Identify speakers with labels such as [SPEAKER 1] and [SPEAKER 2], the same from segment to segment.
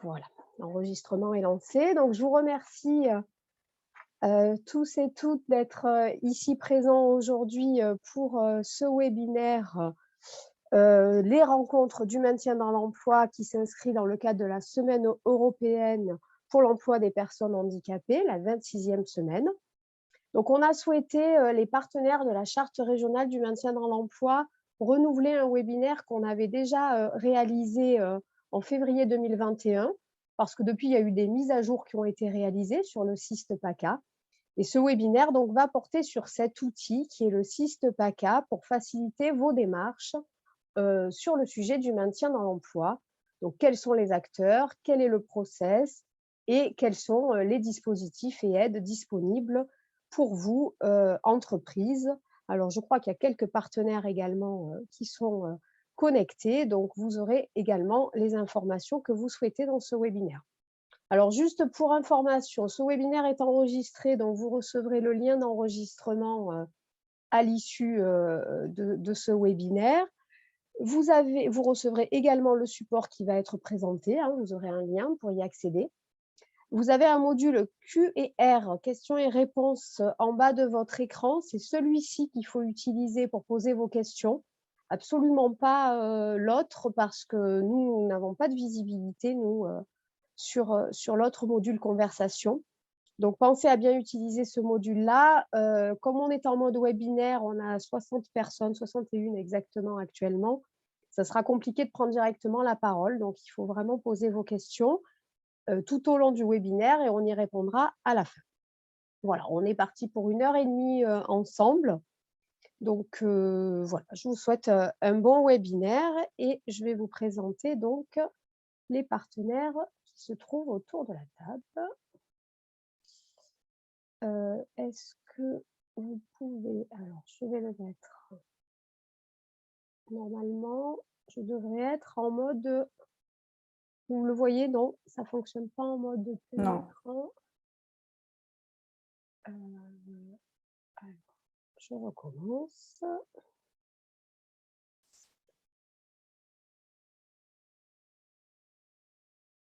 [SPEAKER 1] Voilà, l'enregistrement est lancé. Donc, je vous remercie tous et toutes d'être ici présents aujourd'hui pour ce webinaire Les rencontres du maintien dans l'emploi qui s'inscrit dans le cadre de la Semaine européenne pour l'emploi des personnes handicapées, la 26e semaine. Donc, on a souhaité, les partenaires de la Charte régionale du maintien dans l'emploi, renouveler un webinaire qu'on avait déjà réalisé en février 2021, parce que depuis, il y a eu des mises à jour qui ont été réalisées sur le SIST PACA. Et ce webinaire donc, va porter sur cet outil qui est le SIST PACA pour faciliter vos démarches sur le sujet du maintien dans l'emploi. Donc, quels sont les acteurs, quel est le process et quels sont les dispositifs et aides disponibles pour vous, entreprises. Alors, je crois qu'il y a quelques partenaires également qui sont connectés, donc vous aurez également les informations que vous souhaitez dans ce webinaire. Alors, juste pour information, ce webinaire est enregistré, donc vous recevrez le lien d'enregistrement à l'issue de ce webinaire. Vous recevrez également le support qui va être présenté, hein, vous aurez un lien pour y accéder. Vous avez un module Q&R, questions et réponses, en bas de votre écran. C'est celui-ci qu'il faut utiliser pour poser vos questions. Absolument pas l'autre, parce que nous n'avons pas de visibilité, nous, sur l'autre module conversation. Donc, pensez à bien utiliser ce module-là. Comme on est en mode webinaire, on a 60 personnes, 61 exactement actuellement. Ça sera compliqué de prendre directement la parole, donc il faut vraiment poser vos questions tout au long du webinaire et on y répondra à la fin. Voilà, on est parti pour 1 heure et demie ensemble. Donc voilà, je vous souhaite un bon webinaire et je vais vous présenter donc les partenaires qui se trouvent autour de la table. Est-ce que vous pouvez… Alors, je vais le mettre… Normalement, je devrais être en mode… Vous le voyez, non, ça ne fonctionne pas en mode plein
[SPEAKER 2] Non.
[SPEAKER 1] écran. Alors, je recommence.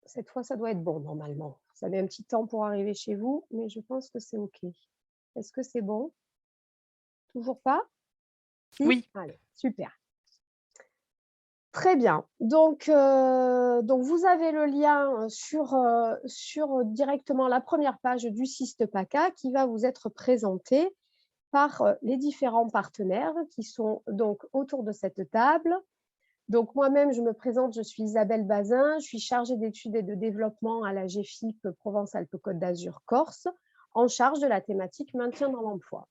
[SPEAKER 1] Cette fois, ça doit être bon normalement. Ça met un petit temps pour arriver chez vous, mais je pense que c'est OK. Est-ce que c'est bon? Toujours pas? Si?
[SPEAKER 2] Oui.
[SPEAKER 1] Allez, super. Très bien. Donc vous avez le lien sur directement la première page du SIST PACA qui va vous être présenté par les différents partenaires qui sont donc autour de cette table. Donc moi-même, je me présente, je suis Isabelle Bazin, je suis chargée d'études et de développement à la GFIP Provence-Alpes-Côte d'Azur Corse, en charge de la thématique maintien dans l'emploi.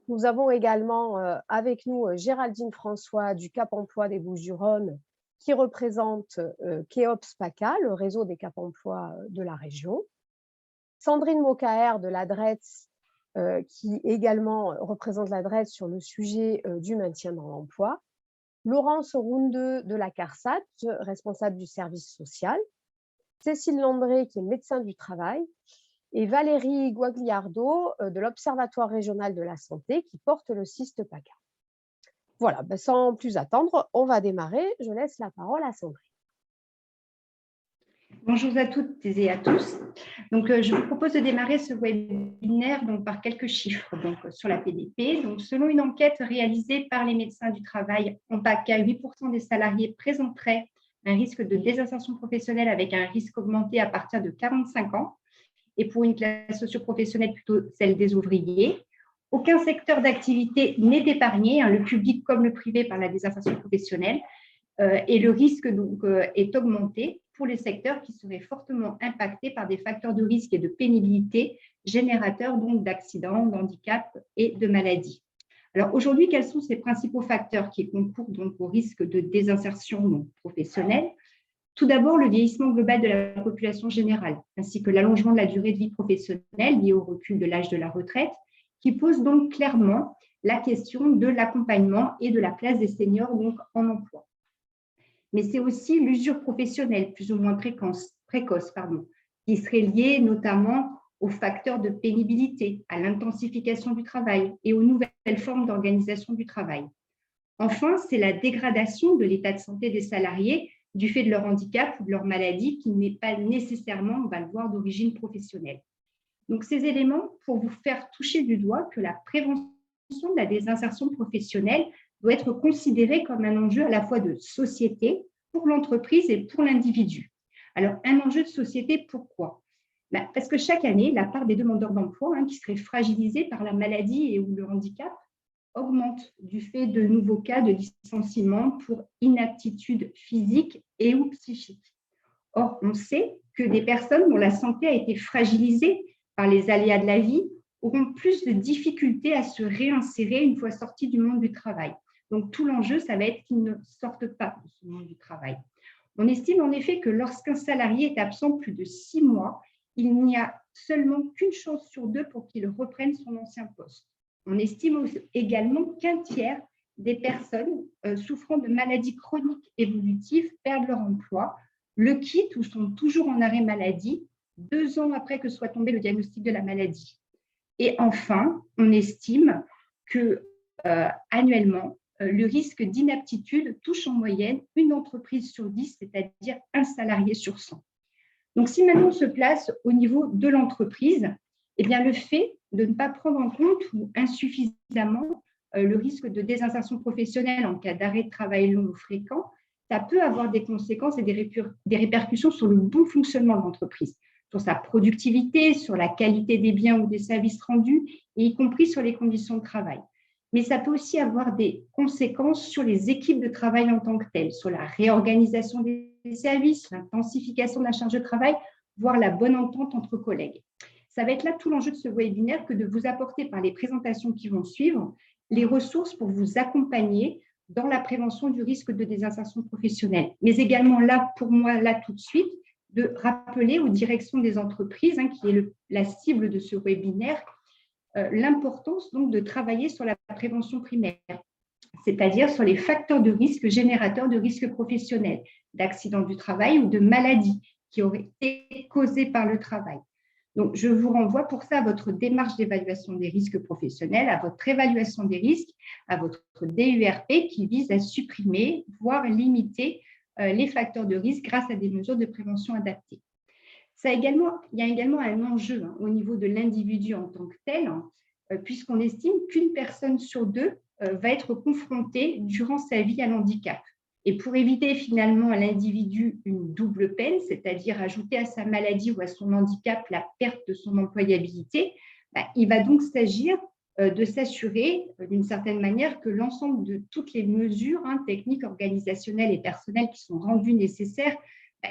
[SPEAKER 1] Nous avons également avec nous Géraldine François du Cap Emploi des Bouches-du-Rhône, qui représente Keops PACA, le réseau des Cap Emploi de la région. Sandrine Mokaer de l'ADRETS, qui également représente l'ADRETS sur le sujet du maintien dans l'emploi. Laurence Runde de la CARSAT, responsable du service social. Cécile Landré, qui est médecin du travail. Et Valérie Guagliardo de l'Observatoire régional de la santé qui porte le SIST PACA. Voilà, sans plus attendre, on va démarrer. Je laisse la parole à Sandrine.
[SPEAKER 3] Bonjour à toutes et à tous. Donc, je vous propose de démarrer ce webinaire par quelques chiffres sur la PDP. Donc, selon une enquête réalisée par les médecins du travail en PACA, 8% des salariés présenteraient un risque de désinsertion professionnelle avec un risque augmenté à partir de 45 ans. Et pour une classe socio-professionnelle, plutôt celle des ouvriers. Aucun secteur d'activité n'est épargné, le public comme le privé, par la désinsertion professionnelle. Et le risque est augmenté pour les secteurs qui seraient fortement impactés par des facteurs de risque et de pénibilité générateurs d'accidents, d'handicap et de maladies. Alors aujourd'hui, quels sont ces principaux facteurs qui concourent au risque de désinsertion professionnelle? Tout d'abord, le vieillissement global de la population générale, ainsi que l'allongement de la durée de vie professionnelle lié au recul de l'âge de la retraite, qui pose donc clairement la question de l'accompagnement et de la place des seniors en emploi. Mais c'est aussi l'usure professionnelle plus ou moins précoce, qui serait liée notamment aux facteurs de pénibilité, à l'intensification du travail et aux nouvelles formes d'organisation du travail. Enfin, c'est la dégradation de l'état de santé des salariés du fait de leur handicap ou de leur maladie qui n'est pas nécessairement, on va le voir, d'origine professionnelle. Donc, ces éléments pour vous faire toucher du doigt que la prévention de la désinsertion professionnelle doit être considérée comme un enjeu à la fois de société pour l'entreprise et pour l'individu. Alors, un enjeu de société, pourquoi ? Parce que chaque année, la part des demandeurs d'emploi qui seraient fragilisés par la maladie et ou le handicap augmente du fait de nouveaux cas de licenciement pour inaptitude physique et ou psychique. Or, on sait que des personnes dont la santé a été fragilisée par les aléas de la vie auront plus de difficultés à se réinsérer une fois sortis du monde du travail. Donc, tout l'enjeu, ça va être qu'ils ne sortent pas de ce monde du travail. On estime en effet que lorsqu'un salarié est absent plus de 6 mois, il n'y a seulement qu'une chance sur 2 pour qu'il reprenne son ancien poste. On estime également qu'un tiers des personnes souffrant de maladies chroniques évolutives perdent leur emploi, le quittent ou sont toujours en arrêt maladie 2 ans après que soit tombé le diagnostic de la maladie. Et enfin, on estime que annuellement, le risque d'inaptitude touche en moyenne une entreprise sur 10, c'est-à-dire un salarié sur 100. Donc, si maintenant on se place au niveau de l'entreprise, eh bien, le fait de ne pas prendre en compte ou insuffisamment le risque de désinsertion professionnelle en cas d'arrêt de travail long ou fréquent, ça peut avoir des conséquences et des répercussions sur le bon fonctionnement de l'entreprise, sur sa productivité, sur la qualité des biens ou des services rendus, et y compris sur les conditions de travail. Mais ça peut aussi avoir des conséquences sur les équipes de travail en tant que telles, sur la réorganisation des services, l'intensification de la charge de travail, voire la bonne entente entre collègues. Ça va être là tout l'enjeu de ce webinaire que de vous apporter par les présentations qui vont suivre les ressources pour vous accompagner dans la prévention du risque de désinsertion professionnelle. Mais également là, pour moi, là tout de suite, de rappeler aux directions des entreprises, qui est la cible de ce webinaire, l'importance donc de travailler sur la prévention primaire, c'est-à-dire sur les facteurs de risque générateurs de risques professionnels, d'accidents du travail ou de maladies qui auraient été causées par le travail. Donc, je vous renvoie pour ça à votre démarche d'évaluation des risques professionnels, à votre évaluation des risques, à votre DURP qui vise à supprimer, voire limiter les facteurs de risque grâce à des mesures de prévention adaptées. Il y a également un enjeu au niveau de l'individu en tant que tel, puisqu'on estime qu'une personne sur 2 va être confrontée durant sa vie à l'handicap. Et pour éviter finalement à l'individu une double peine, c'est-à-dire ajouter à sa maladie ou à son handicap la perte de son employabilité, il va donc s'agir de s'assurer d'une certaine manière que l'ensemble de toutes les mesures techniques, organisationnelles et personnelles qui sont rendues nécessaires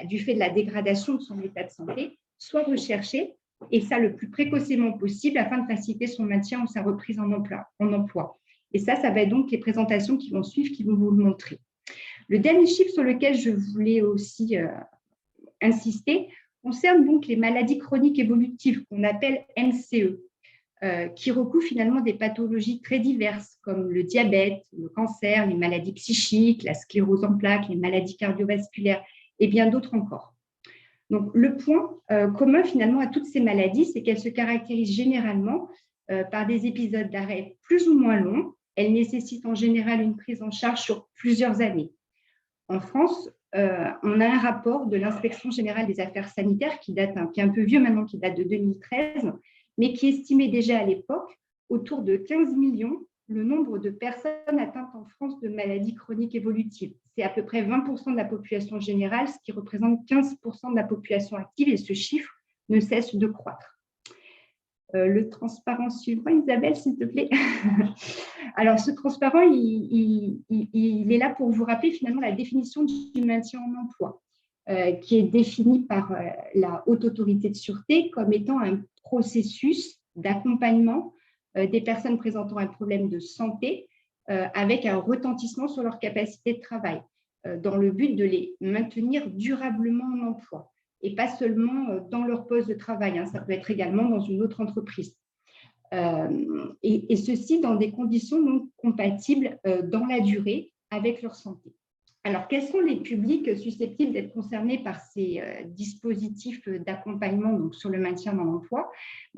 [SPEAKER 3] du fait de la dégradation de son état de santé soient recherchées, et ça le plus précocement possible afin de faciliter son maintien ou sa reprise en emploi. Et ça va être donc les présentations qui vont suivre qui vont vous le montrer. Le dernier chiffre sur lequel je voulais aussi insister concerne donc les maladies chroniques évolutives qu'on appelle MCE, qui recouvrent finalement des pathologies très diverses comme le diabète, le cancer, les maladies psychiques, la sclérose en plaques, les maladies cardiovasculaires et bien d'autres encore. Donc, le point commun finalement à toutes ces maladies, c'est qu'elles se caractérisent généralement par des épisodes d'arrêt plus ou moins longs. Elles nécessitent en général une prise en charge sur plusieurs années. En France, on a un rapport de l'Inspection générale des affaires sanitaires qui est un peu vieux maintenant, qui date de 2013, mais qui estimait déjà à l'époque autour de 15 millions le nombre de personnes atteintes en France de maladies chroniques évolutives. C'est à peu près 20% de la population générale, ce qui représente 15% de la population active, et ce chiffre ne cesse de croître. Le transparent suivant, Isabelle, s'il te plaît. Alors, ce transparent, il est là pour vous rappeler finalement la définition du maintien en emploi, qui est définie par la Haute Autorité de Sûreté comme étant un processus d'accompagnement des personnes présentant un problème de santé avec un retentissement sur leur capacité de travail, dans le but de les maintenir durablement en emploi. Et pas seulement dans leur poste de travail, ça peut être également dans une autre entreprise. Et ceci dans des conditions non compatibles dans la durée avec leur santé. Alors, quels sont les publics susceptibles d'être concernés par ces dispositifs d'accompagnement donc sur le maintien dans l'emploi?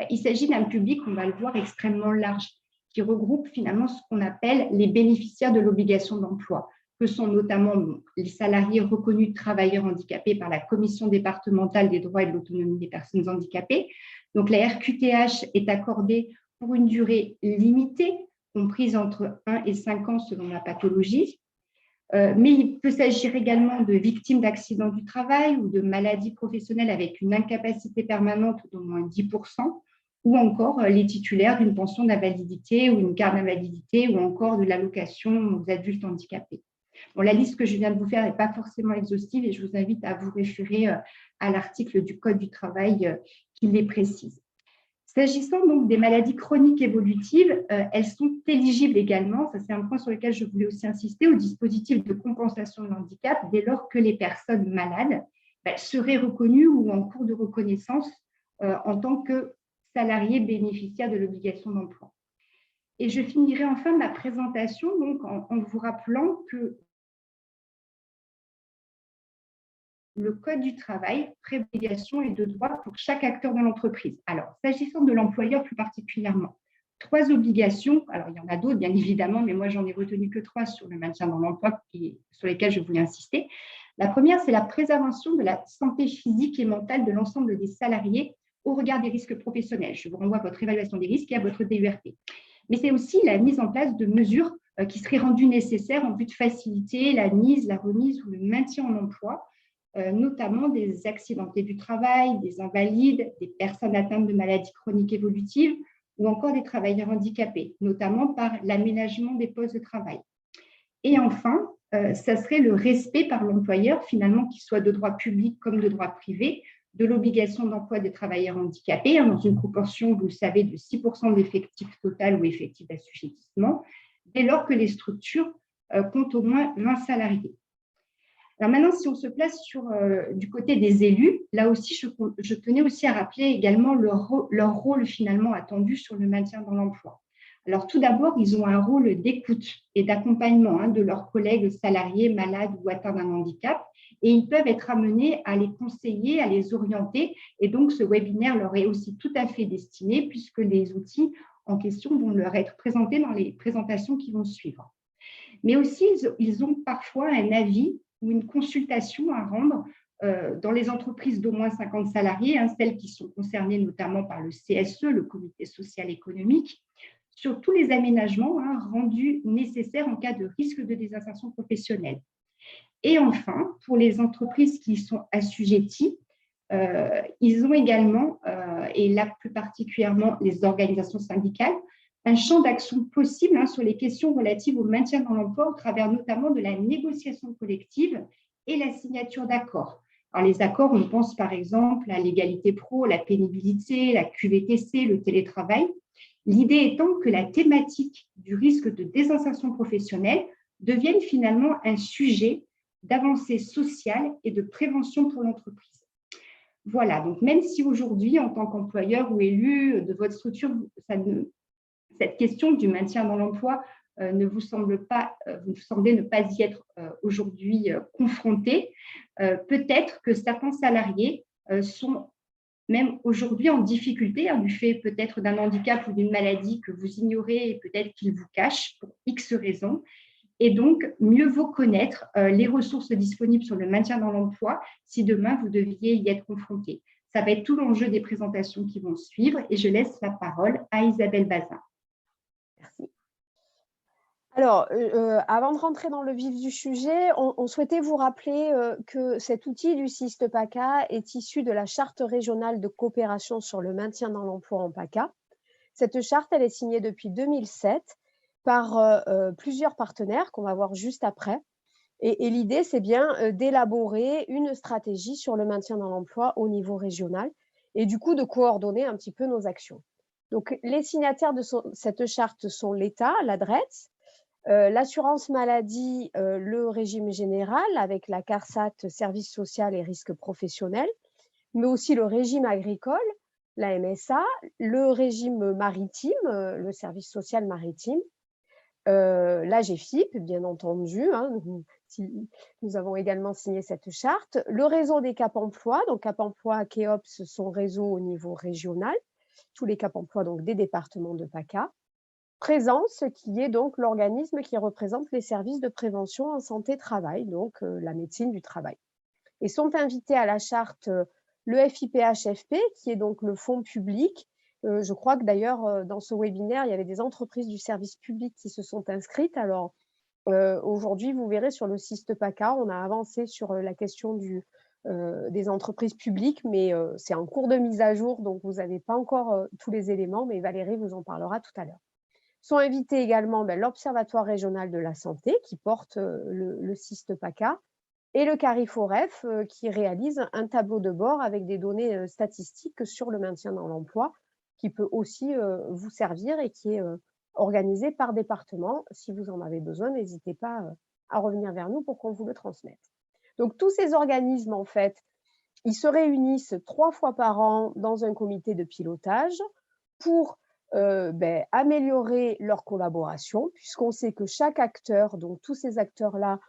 [SPEAKER 3] Il s'agit d'un public, on va le voir, extrêmement large, qui regroupe finalement ce qu'on appelle les bénéficiaires de l'obligation d'emploi. que sont notamment les salariés reconnus travailleurs handicapés par la Commission départementale des droits et de l'autonomie des personnes handicapées. Donc, la RQTH est accordée pour une durée limitée, comprise entre 1 et 5 ans selon la pathologie. Mais il peut s'agir également de victimes d'accidents du travail ou de maladies professionnelles avec une incapacité permanente d'au moins 10%, ou encore les titulaires d'une pension d'invalidité ou une carte d'invalidité ou encore de l'allocation aux adultes handicapés. Bon, la liste que je viens de vous faire n'est pas forcément exhaustive et je vous invite à vous référer à l'article du Code du travail qui les précise. S'agissant donc des maladies chroniques évolutives, elles sont éligibles également, ça c'est un point sur lequel je voulais aussi insister, au dispositif de compensation de handicap dès lors que les personnes malades seraient reconnues ou en cours de reconnaissance en tant que salariés bénéficiaires de l'obligation d'emploi. Et je finirai enfin ma présentation donc, en vous rappelant que le Code du travail prévoit des obligations et de droits pour chaque acteur de l'entreprise. Alors, s'agissant de l'employeur plus particulièrement, 3 obligations, alors il y en a d'autres bien évidemment, mais moi j'en ai retenu que 3 sur le maintien dans l'emploi sur lesquelles je voulais insister. La première, c'est la préservation de la santé physique et mentale de l'ensemble des salariés au regard des risques professionnels. Je vous renvoie à votre évaluation des risques et à votre DURP. Mais c'est aussi la mise en place de mesures qui seraient rendues nécessaires en vue de faciliter la mise, la remise ou le maintien en emploi, notamment des accidentés du travail, des invalides, des personnes atteintes de maladies chroniques évolutives ou encore des travailleurs handicapés, notamment par l'aménagement des postes de travail. Et enfin, ça serait le respect par l'employeur, finalement, qu'il soit de droit public comme de droit privé, de l'obligation d'emploi des travailleurs handicapés, dans une proportion, vous le savez, de 6% d'effectif total ou effectif d'assujettissement, dès lors que les structures comptent au moins 20 salariés. Alors maintenant, si on se place du côté des élus, là aussi, je tenais aussi à rappeler également leur rôle finalement attendu sur le maintien dans l'emploi. Alors tout d'abord, ils ont un rôle d'écoute et d'accompagnement de leurs collègues salariés malades ou atteints d'un handicap et ils peuvent être amenés à les conseiller, à les orienter et donc ce webinaire leur est aussi tout à fait destiné puisque les outils en question vont leur être présentés dans les présentations qui vont suivre. Mais aussi, ils ont parfois un avis ou une consultation à rendre dans les entreprises d'au moins 50 salariés, celles qui sont concernées notamment par le CSE, le Comité social économique, sur tous les aménagements rendus nécessaires en cas de risque de désinsertion professionnelle. Et enfin, pour les entreprises qui y sont assujetties, ils ont également, et là plus particulièrement les organisations syndicales, un champ d'action possible sur les questions relatives au maintien dans l'emploi au travers notamment de la négociation collective et la signature d'accords. Alors les accords, on pense par exemple à l'égalité pro, la pénibilité, la QVTC, le télétravail. L'idée étant que la thématique du risque de désinsertion professionnelle devienne finalement un sujet d'avancée sociale et de prévention pour l'entreprise. Voilà, donc même si aujourd'hui, en tant qu'employeur ou élu de votre structure, cette question du maintien dans l'emploi vous semblez ne pas y être aujourd'hui confronté, peut-être que certains salariés sont même aujourd'hui en difficulté du fait peut-être d'un handicap ou d'une maladie que vous ignorez et peut-être qu'ils vous cachent pour X raisons. Et donc, mieux vaut connaître les ressources disponibles sur le maintien dans l'emploi si demain vous deviez y être confronté. Ça va être tout l'enjeu des présentations qui vont suivre et je laisse la parole à Isabelle Bazin.
[SPEAKER 1] Merci. Alors, avant de rentrer dans le vif du sujet, on souhaitait vous rappeler que cet outil du CIST PACA est issu de la charte régionale de coopération sur le maintien dans l'emploi en PACA. Cette charte, elle est signée depuis 2007 par plusieurs partenaires qu'on va voir juste après. Et l'idée, c'est bien d'élaborer une stratégie sur le maintien dans l'emploi au niveau régional et du coup de coordonner un petit peu nos actions. Donc, les signataires de cette charte sont l'État, l'ADRETS, l'assurance maladie, le régime général avec la CARSAT, services sociaux et risques professionnels, mais aussi le régime agricole, la MSA, le régime maritime, le service social maritime, la GFIP, bien entendu, nous avons également signé cette charte, le réseau des Cap Emploi, donc Cap Emploi, KEOPS, son réseau au niveau régional, tous les Cap Emploi donc des départements de PACA, Présence, qui est donc l'organisme qui représente les services de prévention en santé-travail, donc la médecine du travail. Et sont invités à la charte le FIPHFP, qui est donc le fonds public. Je crois que d'ailleurs, dans ce webinaire, il y avait des entreprises du service public qui se sont inscrites. Alors, aujourd'hui, vous verrez sur le SIST PACA, on a avancé sur la question des entreprises publiques, mais c'est en cours de mise à jour, donc vous n'avez pas encore tous les éléments, mais Valérie vous en parlera tout à l'heure. Sont invités également l'Observatoire régional de la santé, qui porte le SIST PACA, et le CARIFOREF, qui réalise un tableau de bord avec des données statistiques sur le maintien dans l'emploi, qui peut aussi vous servir et qui est organisé par département. Si vous en avez besoin, n'hésitez pas à revenir vers nous pour qu'on vous le transmette. Donc, tous ces organismes, en fait, ils se réunissent 3 fois par an dans un comité de pilotage pour améliorer leur collaboration, puisqu'on sait que chaque acteur, donc tous ces acteurs-là,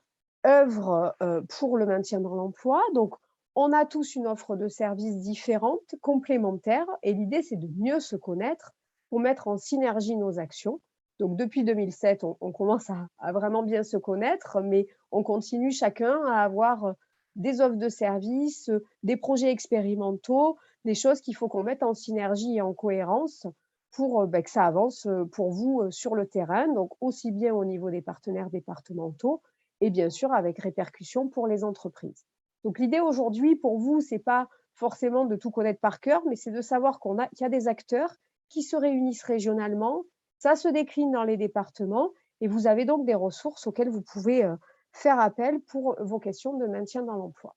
[SPEAKER 1] œuvrent pour le maintien dans l'emploi. Donc, on a tous une offre de services différente, complémentaire, et l'idée, c'est de mieux se connaître pour mettre en synergie nos actions. Donc, depuis 2007, on commence à vraiment bien se connaître, mais on continue chacun à avoir des offres de services, des projets expérimentaux, des choses qu'il faut qu'on mette en synergie et en cohérence pour que ça avance pour vous sur le terrain, donc aussi bien au niveau des partenaires départementaux et bien sûr avec répercussion pour les entreprises. Donc l'idée aujourd'hui pour vous, ce n'est pas forcément de tout connaître par cœur, mais c'est de savoir qu'il y a des acteurs qui se réunissent régionalement, ça se décline dans les départements et vous avez donc des ressources auxquelles vous pouvez faire appel pour vos questions de maintien dans l'emploi.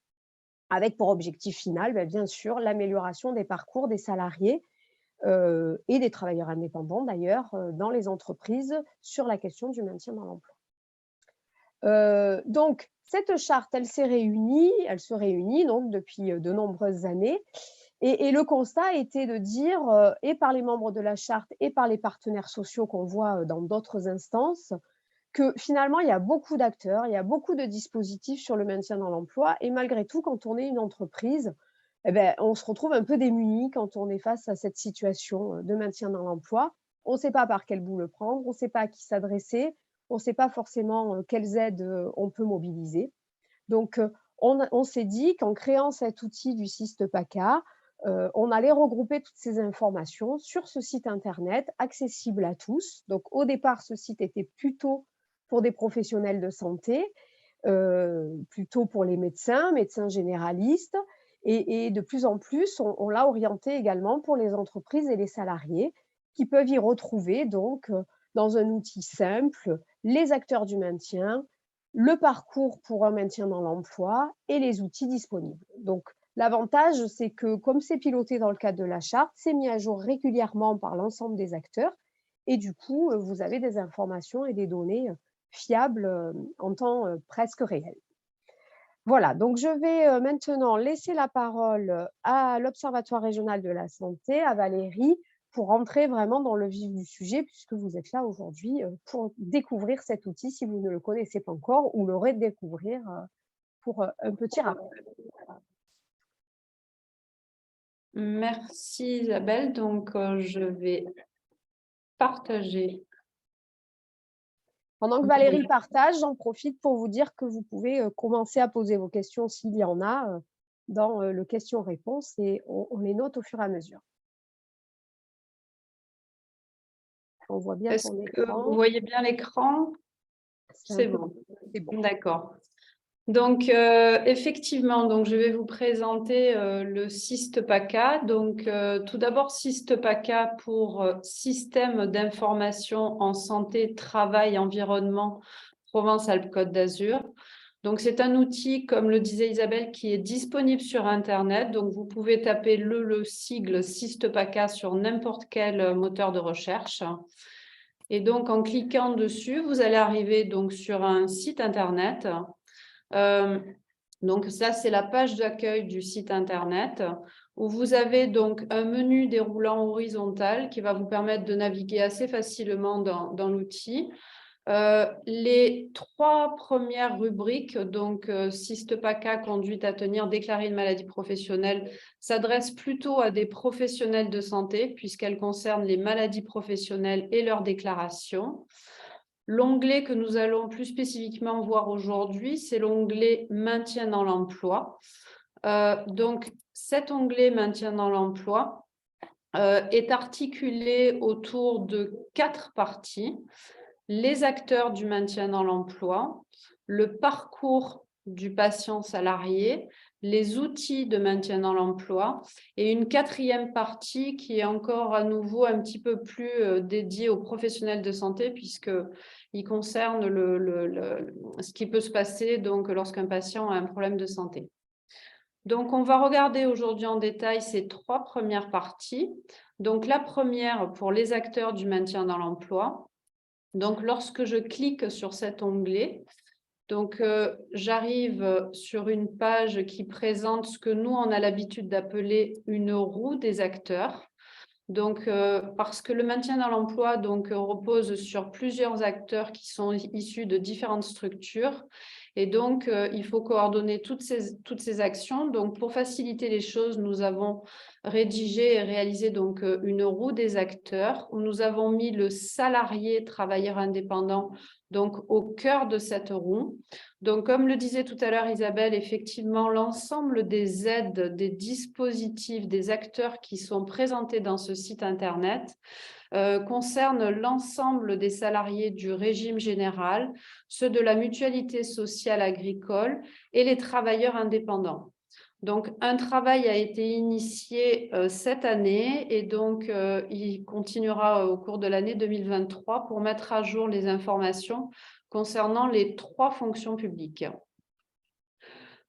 [SPEAKER 1] Avec pour objectif final, bien sûr, l'amélioration des parcours des salariés et des travailleurs indépendants d'ailleurs dans les entreprises sur la question du maintien dans l'emploi. Donc, cette charte, elle se réunit donc depuis de nombreuses années. Et le constat était de dire, et par les membres de la charte et par les partenaires sociaux qu'on voit dans d'autres instances, que finalement, il y a beaucoup d'acteurs, il y a beaucoup de dispositifs sur le maintien dans l'emploi. Et malgré tout, quand on est une entreprise, on se retrouve un peu démuni quand on est face à cette situation de maintien dans l'emploi. On ne sait pas par quel bout le prendre, on ne sait pas à qui s'adresser, on ne sait pas forcément quelles aides on peut mobiliser. Donc, on s'est dit qu'en créant cet outil du SIST PACA, on allait regrouper toutes ces informations sur ce site internet accessible à tous. Donc, au départ, ce site était plutôt pour des professionnels de santé, plutôt pour les médecins généralistes, et de plus en plus, on l'a orienté également pour les entreprises et les salariés qui peuvent y retrouver donc dans un outil simple les acteurs du maintien, le parcours pour un maintien dans l'emploi et les outils disponibles. Donc, l'avantage, c'est que comme c'est piloté dans le cadre de la charte, c'est mis à jour régulièrement par l'ensemble des acteurs et du coup, vous avez des informations et des données fiables en temps presque réel. Voilà, donc je vais maintenant laisser la parole à l'Observatoire régional de la santé, à Valérie, pour rentrer vraiment dans le vif du sujet, puisque vous êtes là aujourd'hui pour découvrir cet outil si vous ne le connaissez pas encore ou le redécouvrir pour un petit rappel.
[SPEAKER 2] Merci Isabelle. Donc, je vais partager.
[SPEAKER 1] Pendant que Valérie partage, j'en profite pour vous dire que vous pouvez commencer à poser vos questions s'il y en a dans le question-réponse et on les note au fur et à mesure. On voit bien
[SPEAKER 2] Est-ce
[SPEAKER 1] ton
[SPEAKER 2] que
[SPEAKER 1] écran.
[SPEAKER 2] vous voyez bien l'écran? C'est bon. D'accord. Donc, effectivement, donc, je vais vous présenter le SIST PACA. Donc, tout d'abord, SIST PACA pour Système d'information en santé, travail, environnement, Provence-Alpes-Côte d'Azur. Donc, c'est un outil, comme le disait Isabelle, qui est disponible sur Internet. Donc, vous pouvez taper le sigle SIST PACA sur n'importe quel moteur de recherche. Et donc, en cliquant dessus, vous allez arriver donc, sur un site Internet. Donc ça, c'est la page d'accueil du site Internet où vous avez donc un menu déroulant horizontal qui va vous permettre de naviguer assez facilement dans l'outil. Les 3 premières rubriques, donc CIST-PACA, conduite à tenir, déclarer une maladie professionnelle, s'adressent plutôt à des professionnels de santé puisqu'elles concernent les maladies professionnelles et leur déclaration. L'onglet que nous allons plus spécifiquement voir aujourd'hui, c'est l'onglet maintien dans l'emploi. Donc, cet onglet maintien dans l'emploi est articulé autour de 4 parties. Les acteurs du maintien dans l'emploi, le parcours du patient salarié, les outils de maintien dans l'emploi et une 4e partie qui est encore à nouveau un petit peu plus dédiée aux professionnels de santé puisqu'il concerne ce qui peut se passer donc, lorsqu'un patient a un problème de santé. Donc, on va regarder aujourd'hui en détail ces 3 premières parties. Donc, la première pour les acteurs du maintien dans l'emploi. Donc, lorsque je clique sur cet onglet, j'arrive sur une page qui présente ce que nous, on a l'habitude d'appeler une roue des acteurs. Donc, parce que le maintien dans l'emploi repose sur plusieurs acteurs qui sont issus de différentes structures. Et donc, il faut coordonner toutes ces actions. Donc, pour faciliter les choses, nous avons rédigé et réalisé donc une roue des acteurs où nous avons mis le salarié travailleur indépendant donc au cœur de cette roue. Donc, comme le disait tout à l'heure Isabelle, effectivement, l'ensemble des aides, des dispositifs, des acteurs qui sont présentés dans ce site Internet concernent l'ensemble des salariés du régime général, ceux de la mutualité sociale agricole et les travailleurs indépendants. Donc, un travail a été initié cette année et donc il continuera au cours de l'année 2023 pour mettre à jour les informations concernant les 3 fonctions publiques.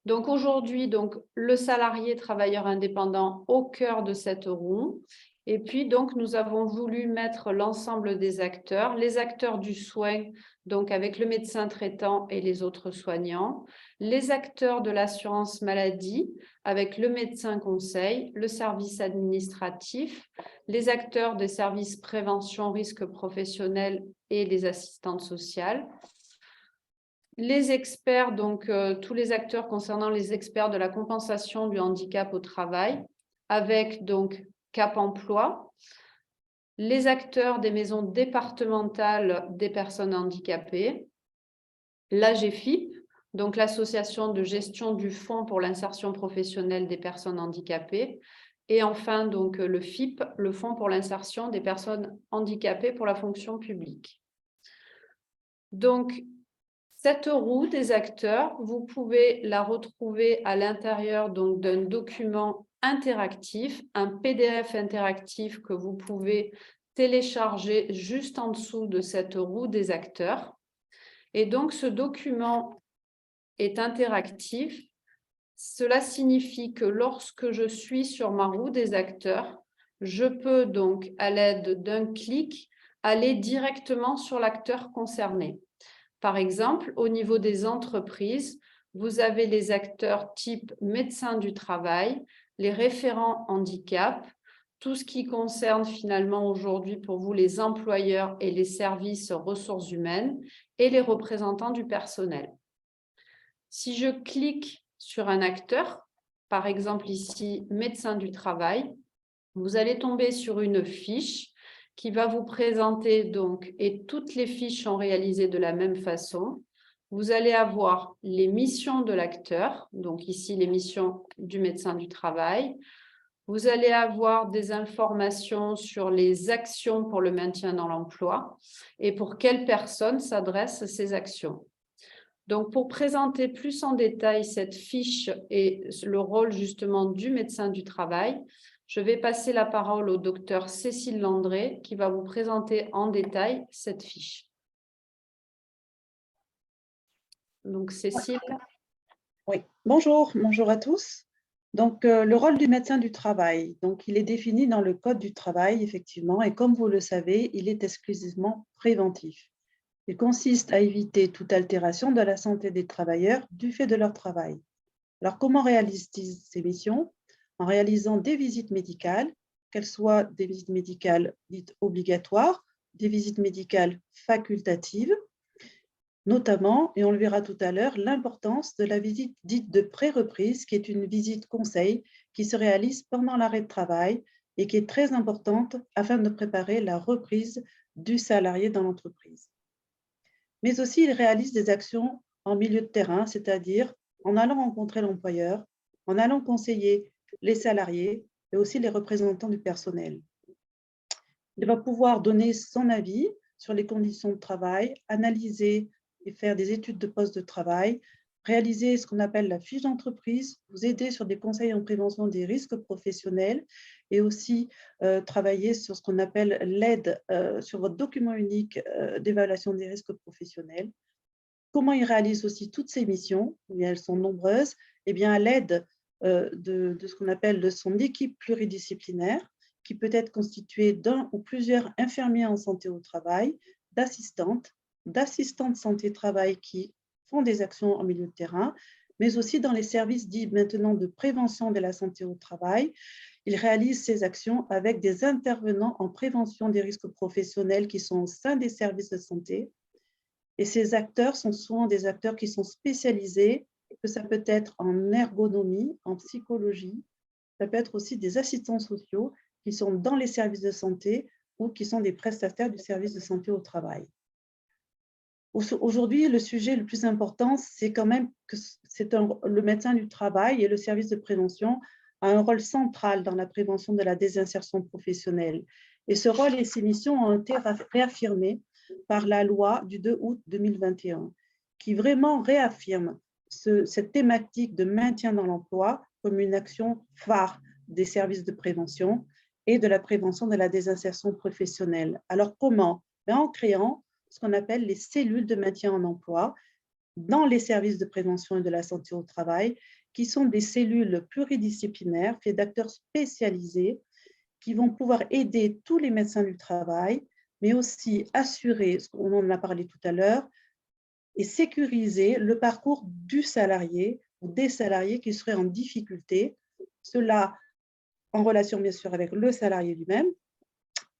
[SPEAKER 2] Donc aujourd'hui, le salarié travailleur indépendant au cœur de cette roue. Et puis, donc, nous avons voulu mettre l'ensemble des acteurs, les acteurs du soin, donc avec le médecin traitant et les autres soignants, les acteurs de l'assurance maladie, avec le médecin conseil, le service administratif, les acteurs des services prévention risque professionnel et les assistantes sociales, les experts, donc tous les acteurs concernant les experts de la compensation du handicap au travail, avec donc Cap Emploi, les acteurs des maisons départementales des personnes handicapées, l'AGFIP, donc l'association de gestion du Fonds pour l'insertion professionnelle des personnes handicapées, et enfin donc le FIP, le Fonds pour l'insertion des personnes handicapées pour la fonction publique. Donc, cette roue des acteurs, vous pouvez la retrouver à l'intérieur d'un document interactif, un PDF interactif que vous pouvez télécharger juste en dessous de cette roue des acteurs. Et donc, ce document est interactif. Cela signifie que lorsque je suis sur ma roue des acteurs, je peux donc, à l'aide d'un clic, aller directement sur l'acteur concerné. Par exemple, au niveau des entreprises, vous avez les acteurs type médecin du travail, les référents handicap, tout ce qui concerne finalement aujourd'hui pour vous les employeurs et les services ressources humaines et les représentants du personnel. Si je clique sur un acteur, par exemple ici médecin du travail, vous allez tomber sur une fiche qui va vous présenter donc, et toutes les fiches sont réalisées de la même façon. Vous allez avoir les missions de l'acteur, donc ici les missions du médecin du travail. Vous allez avoir des informations sur les actions pour le maintien dans l'emploi et pour quelles personnes s'adressent ces actions. Donc, pour présenter plus en détail cette fiche et le rôle justement du médecin du travail, je vais passer la parole au docteur Cécile Landré qui va vous présenter en détail cette fiche. Donc, Cécile.
[SPEAKER 4] Oui, bonjour à tous. Donc, le rôle du médecin du travail, donc, il est défini dans le Code du travail, effectivement, et comme vous le savez, il est exclusivement préventif. Il consiste à éviter toute altération de la santé des travailleurs du fait de leur travail. Alors, comment réalise-t-il ces missions? En réalisant des visites médicales, qu'elles soient des visites médicales dites obligatoires, des visites médicales facultatives, Notamment, et on le verra tout à l'heure, l'importance de la visite dite de pré-reprise, qui est une visite conseil qui se réalise pendant l'arrêt de travail et qui est très importante afin de préparer la reprise du salarié dans l'entreprise. Mais aussi, il réalise des actions en milieu de terrain, c'est-à-dire en allant rencontrer l'employeur, en allant conseiller les salariés et aussi les représentants du personnel. Il va pouvoir donner son avis sur les conditions de travail, analyser et faire des études de poste de travail, réaliser ce qu'on appelle la fiche d'entreprise, vous aider sur des conseils en prévention des risques professionnels et aussi travailler sur ce qu'on appelle l'aide sur votre document unique d'évaluation des risques professionnels. Comment il réalise aussi toutes ces missions, et elles sont nombreuses, eh bien à l'aide de ce qu'on appelle de son équipe pluridisciplinaire, qui peut être constituée d'un ou plusieurs infirmiers en santé au travail, d'assistantes santé-travail qui font des actions en milieu de terrain, mais aussi dans les services dits maintenant de prévention de la santé au travail. Il réalise ces actions avec des intervenants en prévention des risques professionnels qui sont au sein des services de santé. Et ces acteurs sont souvent des acteurs qui sont spécialisés, que ça peut être en ergonomie, en psychologie, ça peut être aussi des assistants sociaux qui sont dans les services de santé ou qui sont des prestataires du service de santé au travail. Aujourd'hui, le sujet le plus important, c'est quand même que le médecin du travail et le service de prévention a un rôle central dans la prévention de la désinsertion professionnelle. Et ce rôle et ces missions ont été réaffirmés par la loi du 2 août 2021, qui vraiment réaffirme cette thématique de maintien dans l'emploi comme une action phare des services de prévention et de la prévention de la désinsertion professionnelle. Alors comment? En créant ce qu'on appelle les cellules de maintien en emploi dans les services de prévention et de la santé au travail, qui sont des cellules pluridisciplinaires faites d'acteurs spécialisés qui vont pouvoir aider tous les médecins du travail, mais aussi assurer, on en a parlé tout à l'heure, et sécuriser le parcours du salarié ou des salariés qui seraient en difficulté, cela en relation bien sûr avec le salarié lui-même,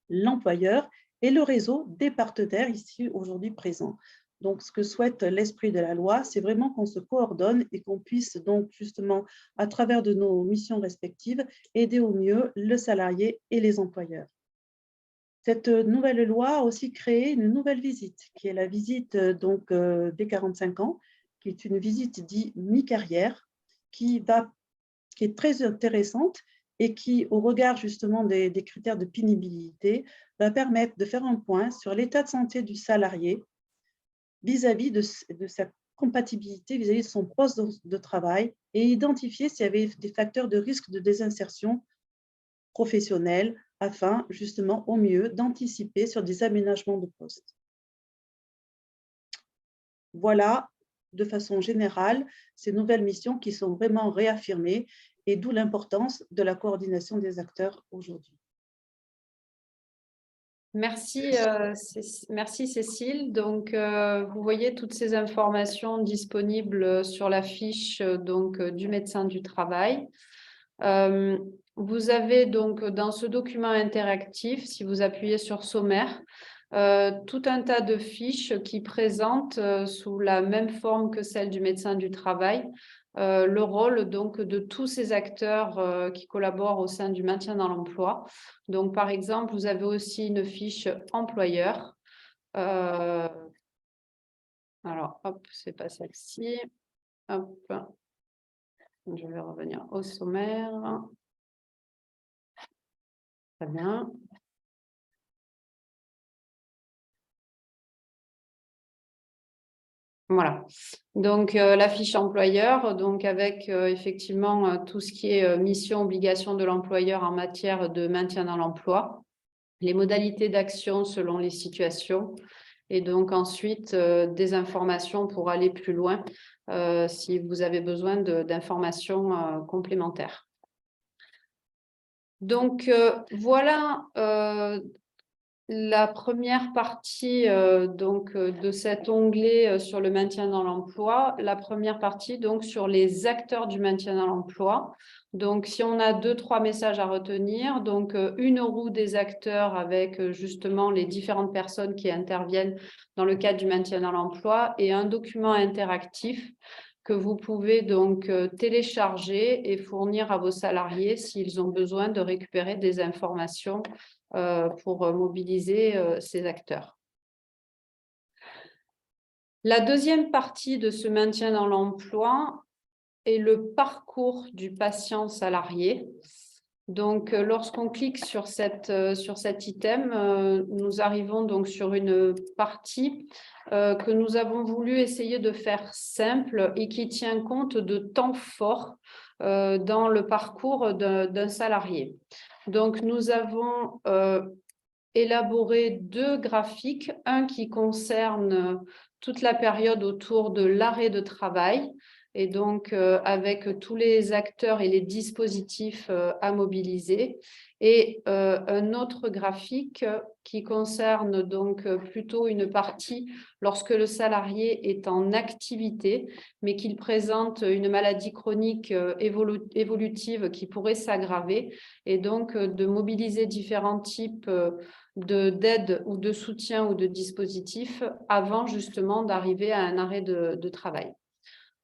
[SPEAKER 4] l'employeur et le réseau des partenaires ici aujourd'hui présents. Donc, ce que souhaite l'esprit de la loi, c'est vraiment qu'on se coordonne et qu'on puisse donc justement, à travers de nos missions respectives, aider au mieux le salarié et les employeurs. Cette nouvelle loi a aussi créé une nouvelle visite, qui est la visite donc, des 45 ans, qui est une visite dite mi-carrière, qui est très intéressante et qui, au regard justement des critères de pénibilité, va permettre de faire un point sur l'état de santé du salarié vis-à-vis de sa compatibilité vis-à-vis de son poste de travail et identifier s'il y avait des facteurs de risque de désinsertion professionnelle afin justement au mieux d'anticiper sur des aménagements de poste. Voilà, de façon générale, ces nouvelles missions qui sont vraiment réaffirmées et d'où l'importance de la coordination des acteurs aujourd'hui.
[SPEAKER 2] Merci, merci Cécile. Donc, vous voyez toutes ces informations disponibles sur la fiche du médecin du travail. Vous avez donc dans ce document interactif, si vous appuyez sur sommaire, tout un tas de fiches qui présentent sous la même forme que celle du médecin du travail le rôle donc de tous ces acteurs qui collaborent au sein du maintien dans l'emploi. Donc par exemple, vous avez aussi une fiche employeur. Alors hop, c'est pas celle-ci. Hop, je vais revenir au sommaire. Très bien. Voilà, donc la fiche employeur, donc avec effectivement tout ce qui est mission, obligation de l'employeur en matière de maintien dans l'emploi, les modalités d'action selon les situations et donc ensuite des informations pour aller plus loin si vous avez besoin d'informations complémentaires. Donc voilà la première partie de cet onglet sur le maintien dans l'emploi, la première partie donc sur les acteurs du maintien dans l'emploi. Donc, si on a 2-3 messages à retenir, donc une roue des acteurs avec justement les différentes personnes qui interviennent dans le cadre du maintien dans l'emploi et un document interactif que vous pouvez donc télécharger et fournir à vos salariés s'ils ont besoin de récupérer des informations pour mobiliser ces acteurs. La deuxième partie de ce maintien dans l'emploi est le parcours du patient salarié. Donc, lorsqu'on clique sur cet item, nous arrivons donc sur une partie que nous avons voulu essayer de faire simple et qui tient compte de temps forts dans le parcours d'un salarié. Donc, nous avons élaboré 2 graphiques, un qui concerne toute la période autour de l'arrêt de travail, et donc avec tous les acteurs et les dispositifs à mobiliser, et un autre graphique qui concerne donc plutôt une partie lorsque le salarié est en activité, mais qu'il présente une maladie chronique évolutive qui pourrait s'aggraver, et donc de mobiliser différents types d'aide ou de soutien ou de dispositifs avant justement d'arriver à un arrêt de travail.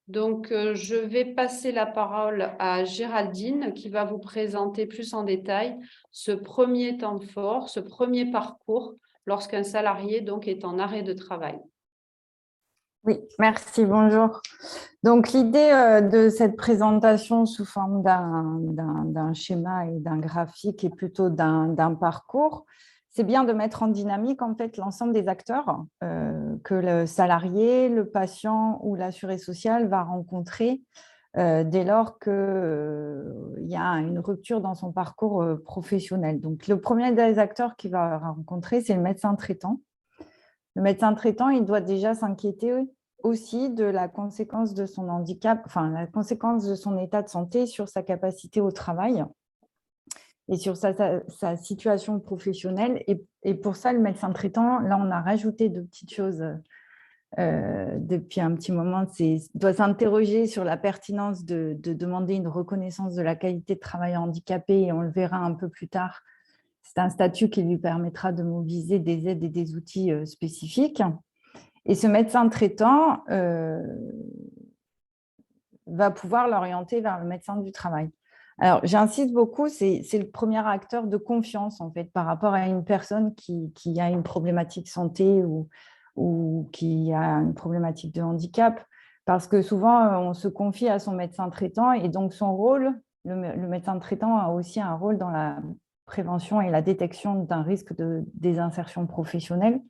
[SPEAKER 2] Donc, je vais passer la parole à Géraldine qui va vous présenter plus en détail ce premier temps fort, ce premier parcours lorsqu'un salarié donc est en arrêt de travail.
[SPEAKER 5] Oui, merci, bonjour. Donc, l'idée de cette présentation sous forme d'un schéma et d'un graphique et plutôt d'un parcours, c'est bien de mettre en dynamique en fait l'ensemble des acteurs que le salarié, le patient ou l'assuré social va rencontrer dès lors qu'il y a une rupture dans son parcours professionnel. Donc, le premier des acteurs qu'il va rencontrer, c'est le médecin traitant. Le médecin traitant, il doit déjà s'inquiéter aussi de la conséquence de son handicap, enfin la conséquence de son état de santé sur sa capacité au travail et sur sa situation professionnelle. Et pour ça, le médecin traitant, là, on a rajouté 2 petites choses depuis un petit moment. Il doit s'interroger sur la pertinence de demander une reconnaissance de la qualité de travail handicapé, et on le verra un peu plus tard. C'est un statut qui lui permettra de mobiliser des aides et des outils spécifiques. Et ce médecin traitant va pouvoir l'orienter vers le médecin du travail. Alors, j'insiste beaucoup, c'est le premier acteur de confiance en fait par rapport à une personne qui a une problématique santé ou qui a une problématique de handicap, parce que souvent, on se confie à son médecin traitant et donc son rôle, le médecin traitant a aussi un rôle dans la prévention et la détection d'un risque de désinsertion professionnelle.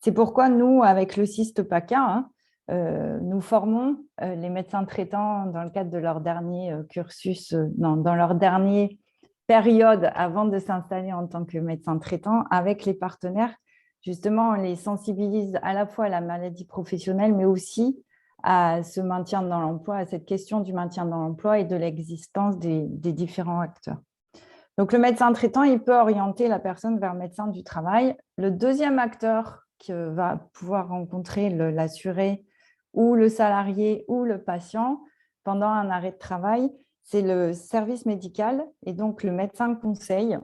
[SPEAKER 5] C'est pourquoi nous, avec le CIST PACA, nous formons les médecins traitants dans le cadre de leur dernier cursus, dans leur dernière période avant de s'installer en tant que médecin traitant avec les partenaires. Justement, on les sensibilise à la fois à la maladie professionnelle, mais aussi à ce maintien dans l'emploi, à cette question du maintien dans l'emploi et de l'existence des différents acteurs. Donc, le médecin traitant, il peut orienter la personne vers le médecin du travail. Le deuxième acteur que va pouvoir rencontrer l'assuré ou le salarié ou le patient pendant un arrêt de travail, c'est le service médical et donc le médecin conseil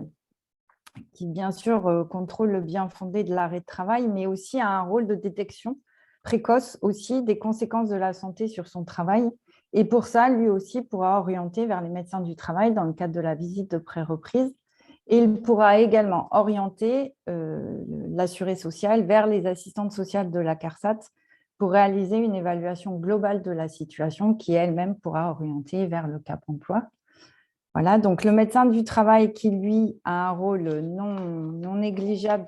[SPEAKER 5] qui, bien sûr, contrôle le bien fondé de l'arrêt de travail, mais aussi a un rôle de détection précoce aussi des conséquences de la santé sur son travail. Et pour ça, lui aussi pourra orienter vers les médecins du travail dans le cadre de la visite de pré-reprise. Et il pourra également orienter l'assuré social vers les assistantes sociales de la CARSAT pour réaliser une évaluation globale de la situation qui elle-même pourra orienter vers le Cap emploi. Voilà, donc le médecin du travail qui, lui, a un rôle non négligeable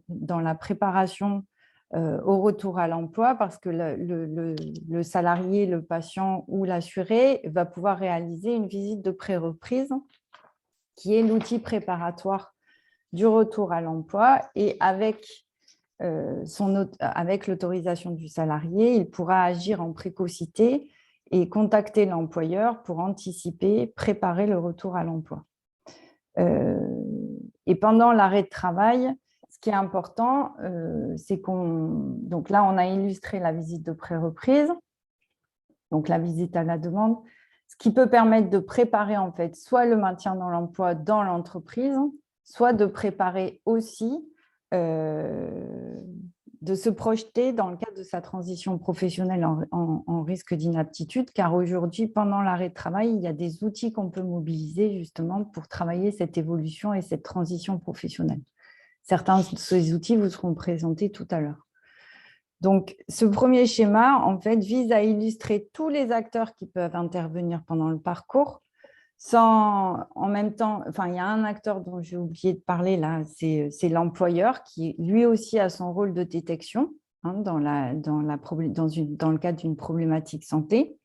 [SPEAKER 5] dans la préparation au retour à l'emploi, parce que le salarié, le patient ou l'assuré va pouvoir réaliser une visite de pré-reprise qui est l'outil préparatoire du retour à l'emploi, et avec l'autorisation du salarié, il pourra agir en précocité et contacter l'employeur pour anticiper, préparer le retour à l'emploi. Et pendant l'arrêt de travail, ce ce qui est important, c'est donc là, on a illustré la visite de pré-reprise, donc la visite à la demande, ce qui peut permettre de préparer en fait soit le maintien dans l'emploi dans l'entreprise, soit de préparer aussi, de se projeter dans le cadre de sa transition professionnelle en risque d'inaptitude, car aujourd'hui, pendant l'arrêt de travail, il y a des outils qu'on peut mobiliser justement pour travailler cette évolution et cette transition professionnelle. Certains de ces outils vous seront présentés tout à l'heure. Donc, ce premier schéma, en fait, vise à illustrer tous les acteurs qui peuvent intervenir pendant le parcours, sans en même temps, enfin, il y a un acteur dont j'ai oublié de parler là, c'est l'employeur qui, lui aussi, a son rôle de détection dans le cadre d'une problématique santé,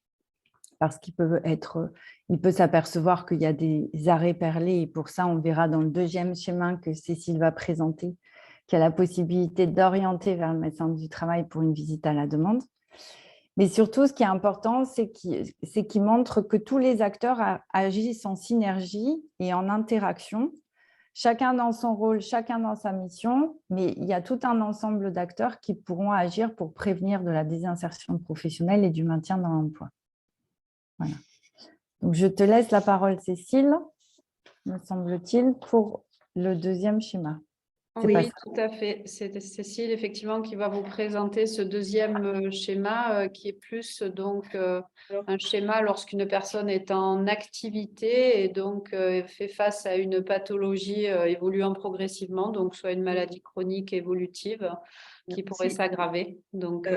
[SPEAKER 5] parce qu'il peut s'apercevoir qu'il y a des arrêts perlés, et pour ça, on verra dans le deuxième schéma que Cécile va présenter, qu'il y a la possibilité d'orienter vers le médecin du travail pour une visite à la demande. Mais surtout, ce qui est important, c'est qu'il montre que tous les acteurs agissent en synergie et en interaction, chacun dans son rôle, chacun dans sa mission, mais il y a tout un ensemble d'acteurs qui pourront agir pour prévenir de la désinsertion professionnelle et du maintien dans l'emploi. Voilà. Donc, je te laisse la parole, Cécile, me semble-t-il, pour le deuxième schéma.
[SPEAKER 2] Oui, tout à fait. C'est Cécile, effectivement, qui va vous présenter ce deuxième schéma qui est plus donc un schéma lorsqu'une personne est en activité et donc fait face à une pathologie évoluant progressivement, donc soit une maladie chronique évolutive qui pourrait s'aggraver. Donc,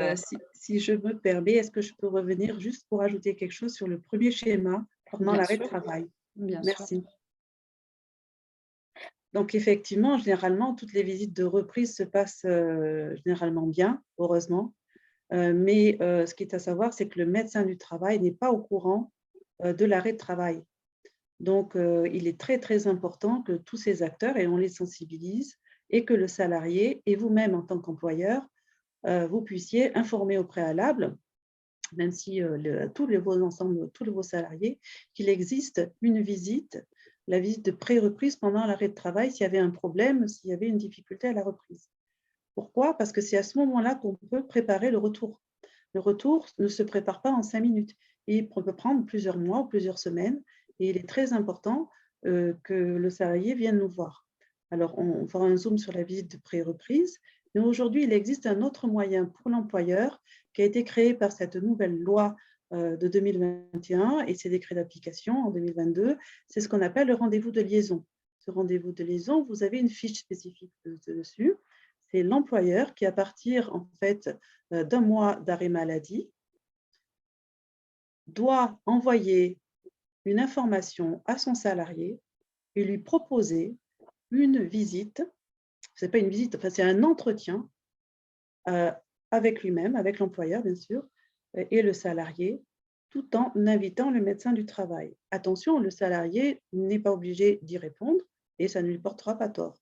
[SPEAKER 4] si je me permets, est-ce que je peux revenir juste pour ajouter quelque chose sur le premier schéma pendant l'arrêt de travail? Merci. Donc, effectivement, généralement, toutes les visites de reprise se passent généralement bien, heureusement. Mais ce qui est à savoir, c'est que le médecin du travail n'est pas au courant de l'arrêt de travail. Donc, il est très, très important que tous ces acteurs, et on les sensibilise, et que le salarié, et vous-même en tant qu'employeur, vous puissiez informer au préalable, même si tous vos salariés, qu'il existe une visite, la visite de pré-reprise pendant l'arrêt de travail, s'il y avait un problème, s'il y avait une difficulté à la reprise. Pourquoi? Parce que c'est à ce moment-là qu'on peut préparer le retour. Le retour ne se prépare pas en 5 minutes. Il peut prendre plusieurs mois ou plusieurs semaines, et il est très important que le salarié vienne nous voir. Alors, on fera un zoom sur la visite de pré-reprise, mais aujourd'hui, il existe un autre moyen pour l'employeur qui a été créé par cette nouvelle loi de 2021 et ses décrets d'application en 2022, c'est ce qu'on appelle le rendez-vous de liaison. Ce rendez-vous de liaison, vous avez une fiche spécifique dessus. C'est l'employeur qui, à partir en fait d'un mois d'arrêt maladie, doit envoyer une information à son salarié et lui proposer une visite. C'est pas une visite, enfin c'est un entretien avec lui-même, avec l'employeur bien sûr, et le salarié, tout en invitant le médecin du travail. Attention, le salarié n'est pas obligé d'y répondre et ça ne lui portera pas tort.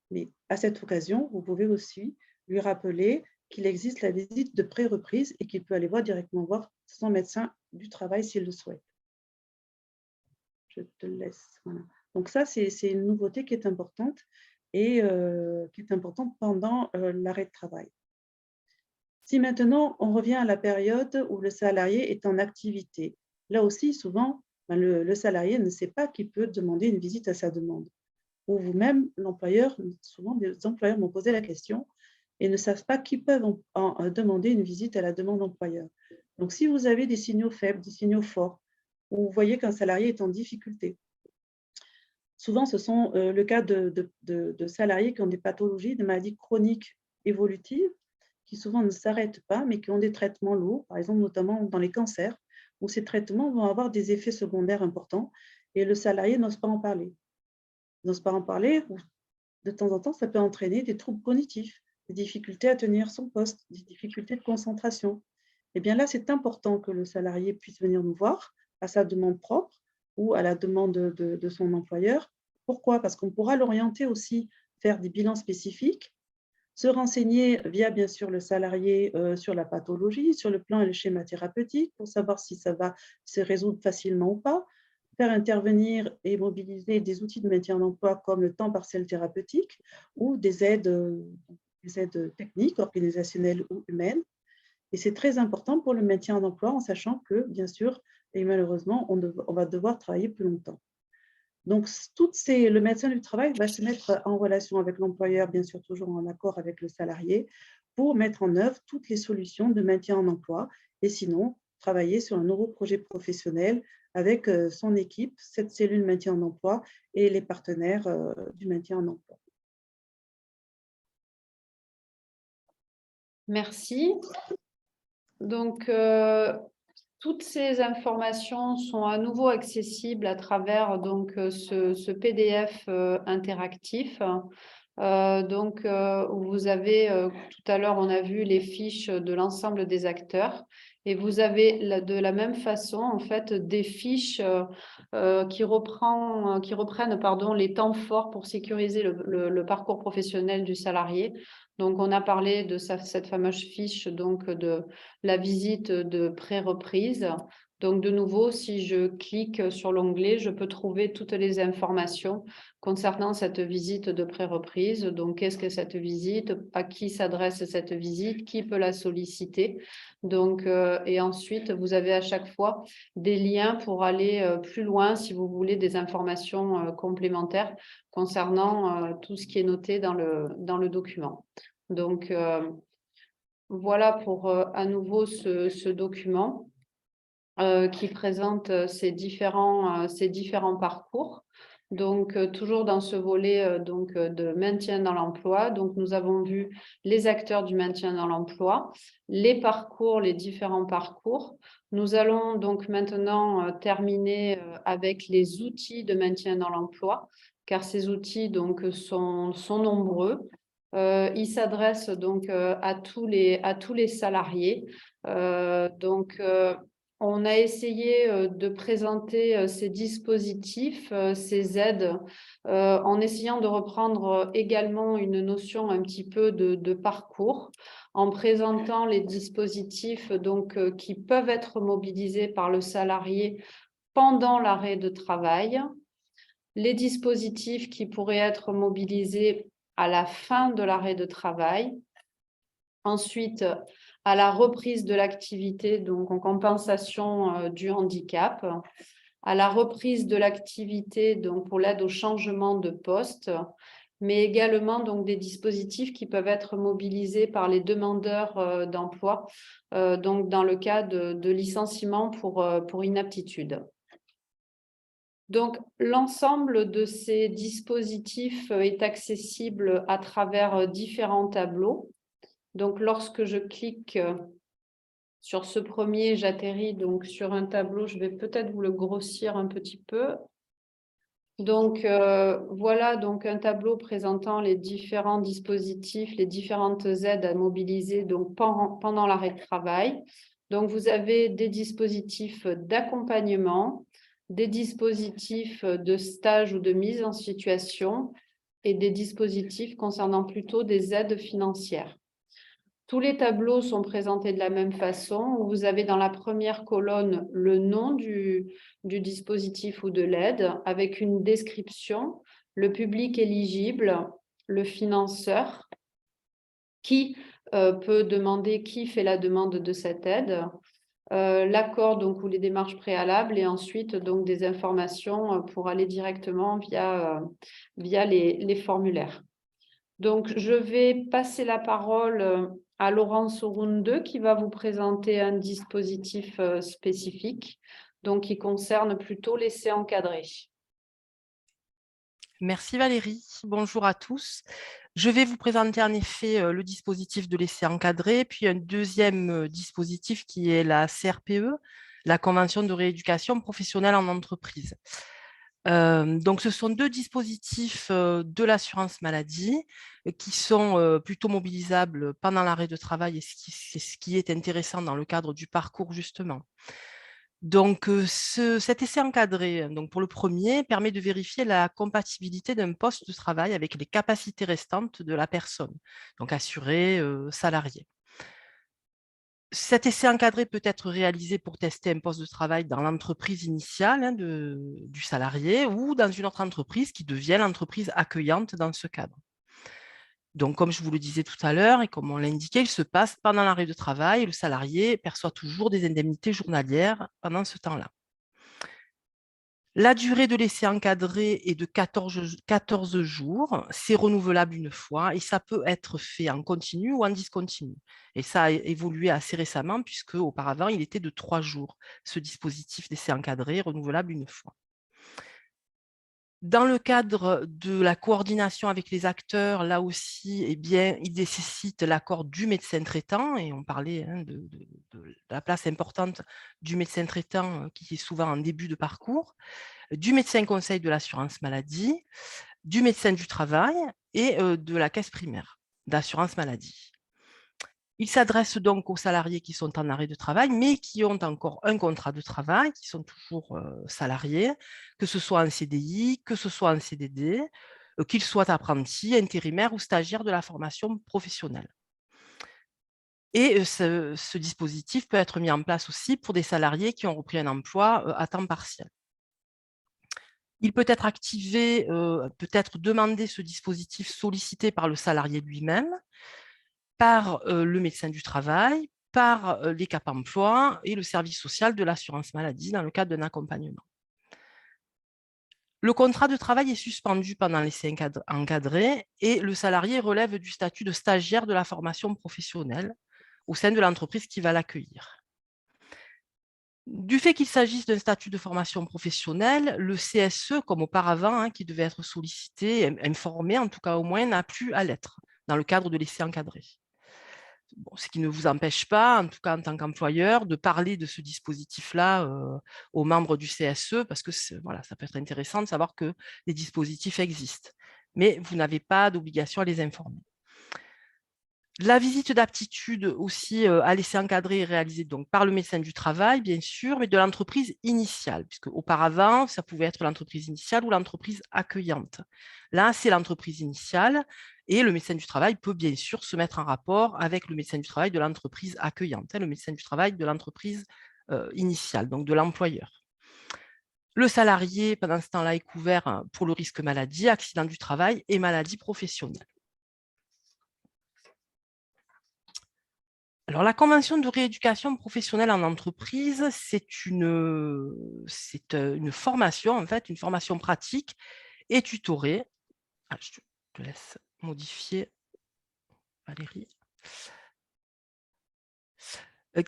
[SPEAKER 4] Mais à cette occasion, vous pouvez aussi lui rappeler qu'il existe la visite de pré-reprise et qu'il peut aller directement voir son médecin du travail s'il le souhaite. Je te laisse. Voilà. Donc ça, c'est une nouveauté qui est importante et qui est importante pendant l'arrêt de travail. Si maintenant, on revient à la période où le salarié est en activité, là aussi, souvent, le salarié ne sait pas qu'il peut demander une visite à sa demande. Ou vous-même, l'employeur, souvent des employeurs m'ont posé la question et ne savent pas qu'ils peuvent demander une visite à la demande d'employeur. Donc, si vous avez des signaux faibles, des signaux forts, ou vous voyez qu'un salarié est en difficulté, souvent ce sont le cas de salariés qui ont des pathologies, des maladies chroniques évolutives, qui souvent ne s'arrêtent pas, mais qui ont des traitements lourds, par exemple notamment dans les cancers, où ces traitements vont avoir des effets secondaires importants et le salarié n'ose pas en parler. N'ose pas en parler, ou de temps en temps, ça peut entraîner des troubles cognitifs, des difficultés à tenir son poste, des difficultés de concentration. Et bien là, c'est important que le salarié puisse venir nous voir à sa demande propre ou à la demande de son employeur. Pourquoi? Parce qu'on pourra l'orienter aussi faire des bilans spécifiques, se renseigner via, bien sûr, le salarié sur la pathologie, sur le plan et le schéma thérapeutique, pour savoir si ça va se résoudre facilement ou pas, faire intervenir et mobiliser des outils de maintien en emploi comme le temps partiel thérapeutique ou des aides techniques, organisationnelles ou humaines. Et c'est très important pour le maintien en emploi en sachant que, bien sûr, et malheureusement, on va devoir travailler plus longtemps. Donc, le médecin du travail va se mettre en relation avec l'employeur, bien sûr toujours en accord avec le salarié, pour mettre en œuvre toutes les solutions de maintien en emploi et sinon, travailler sur un nouveau projet professionnel avec son équipe, cette cellule maintien en emploi et les partenaires du maintien en emploi.
[SPEAKER 2] Merci. Donc, toutes ces informations sont à nouveau accessibles à travers donc, ce PDF interactif. Où vous avez, tout à l'heure, on a vu les fiches de l'ensemble des acteurs. Et vous avez de la même façon, en fait, des fiches qui reprennent les temps forts pour sécuriser le parcours professionnel du salarié. Donc, on a parlé de cette fameuse fiche donc, de la visite de pré-reprise. Donc, de nouveau, si je clique sur l'onglet, je peux trouver toutes les informations concernant cette visite de pré-reprise. Donc, qu'est-ce que cette visite? À qui s'adresse cette visite? Qui peut la solliciter? Donc, et ensuite, vous avez à chaque fois des liens pour aller plus loin si vous voulez des informations complémentaires concernant tout ce qui est noté dans le document. Donc, voilà pour à nouveau ce document qui présente ces différents parcours. Donc, toujours dans ce volet de maintien dans l'emploi. Donc, nous avons vu les acteurs du maintien dans l'emploi, les parcours, les différents parcours. Nous allons donc maintenant terminer avec les outils de maintien dans l'emploi, car ces outils donc, sont nombreux. Ils s'adressent donc à tous les salariés. On a essayé de présenter ces dispositifs, ces aides, en essayant de reprendre également une notion un petit peu de parcours, en présentant les dispositifs donc, qui peuvent être mobilisés par le salarié pendant l'arrêt de travail, les dispositifs qui pourraient être mobilisés à la fin de l'arrêt de travail, ensuite à la reprise de l'activité, donc en compensation du handicap, à la reprise de l'activité, donc pour l'aide au changement de poste, mais également donc des dispositifs qui peuvent être mobilisés par les demandeurs d'emploi, donc dans le cas de licenciement pour inaptitude. Donc, l'ensemble de ces dispositifs est accessible à travers différents tableaux. Donc, lorsque je clique sur ce premier, j'atterris donc sur un tableau. Je vais peut-être vous le grossir un petit peu. Donc, voilà donc un tableau présentant les différents dispositifs, les différentes aides à mobiliser donc, pendant l'arrêt de travail. Donc, vous avez des dispositifs d'accompagnement, des dispositifs de stage ou de mise en situation et des dispositifs concernant plutôt des aides financières. Tous les tableaux sont présentés de la même façon. Vous avez dans la première colonne le nom du dispositif ou de l'aide avec une description, le public éligible, le financeur, qui peut demander, qui fait la demande de cette aide, l'accord donc ou les démarches préalables et ensuite donc des informations pour aller directement via les formulaires. Donc, je vais passer la parole à Laurence Orunde qui va vous présenter un dispositif spécifique, donc qui concerne plutôt l'essai encadré.
[SPEAKER 6] Merci Valérie, bonjour à tous. Je vais vous présenter en effet le dispositif de l'essai encadré, puis un deuxième dispositif qui est la CRPE, la Convention de rééducation professionnelle en entreprise. Donc, ce sont deux dispositifs de l'assurance maladie qui sont plutôt mobilisables pendant l'arrêt de travail et c'est ce qui est intéressant dans le cadre du parcours justement. Donc, cet essai encadré, donc pour le premier, permet de vérifier la compatibilité d'un poste de travail avec les capacités restantes de la personne, donc assurée, salariée. Cet essai encadré peut être réalisé pour tester un poste de travail dans l'entreprise initiale du salarié ou dans une autre entreprise qui devient l'entreprise accueillante dans ce cadre. Donc, comme je vous le disais tout à l'heure et comme on l'indiquait, il se passe pendant l'arrêt de travail et le salarié perçoit toujours des indemnités journalières pendant ce temps-là. La durée de l'essai encadré est de 14 jours, c'est renouvelable une fois et ça peut être fait en continu ou en discontinu. Et ça a évolué assez récemment puisque auparavant, il était de 3 jours, ce dispositif d'essai encadré renouvelable une fois. Dans le cadre de la coordination avec les acteurs, là aussi, eh bien, il nécessite l'accord du médecin traitant, et on parlait de la place importante du médecin traitant qui est souvent en début de parcours, du médecin conseil de l'assurance maladie, du médecin du travail et de la caisse primaire d'assurance maladie. Il s'adresse donc aux salariés qui sont en arrêt de travail, mais qui ont encore un contrat de travail, qui sont toujours salariés, que ce soit en CDI, que ce soit en CDD, qu'ils soient apprentis, intérimaires ou stagiaires de la formation professionnelle. Et ce dispositif peut être mis en place aussi pour des salariés qui ont repris un emploi à temps partiel. Il peut être activé, peut être demandé ce dispositif sollicité par le salarié lui-même, par le médecin du travail, par les Cap emploi et le service social de l'assurance maladie dans le cadre d'un accompagnement. Le contrat de travail est suspendu pendant l'essai encadré et le salarié relève du statut de stagiaire de la formation professionnelle au sein de l'entreprise qui va l'accueillir. Du fait qu'il s'agisse d'un statut de formation professionnelle, le CSE, comme auparavant, qui devait être sollicité, informé en tout cas au moins, n'a plus à l'être dans le cadre de l'essai encadré. Bon, ce qui ne vous empêche pas, en tout cas en tant qu'employeur, de parler de ce dispositif-là aux membres du CSE, parce que voilà, ça peut être intéressant de savoir que les dispositifs existent. Mais vous n'avez pas d'obligation à les informer. La visite d'aptitude aussi à l'essai encadré est réalisée donc par le médecin du travail, bien sûr, mais de l'entreprise initiale, puisque auparavant, ça pouvait être l'entreprise initiale ou l'entreprise accueillante. Là, c'est l'entreprise initiale et le médecin du travail peut bien sûr se mettre en rapport avec le médecin du travail de l'entreprise accueillante, le médecin du travail de l'entreprise initiale, donc de l'employeur. Le salarié, pendant ce temps-là, est couvert pour le risque maladie, accident du travail et maladie professionnelle. Alors, la convention de rééducation professionnelle en entreprise, c'est une formation, en fait, une formation pratique et tutorée. Je te laisse modifier, Valérie.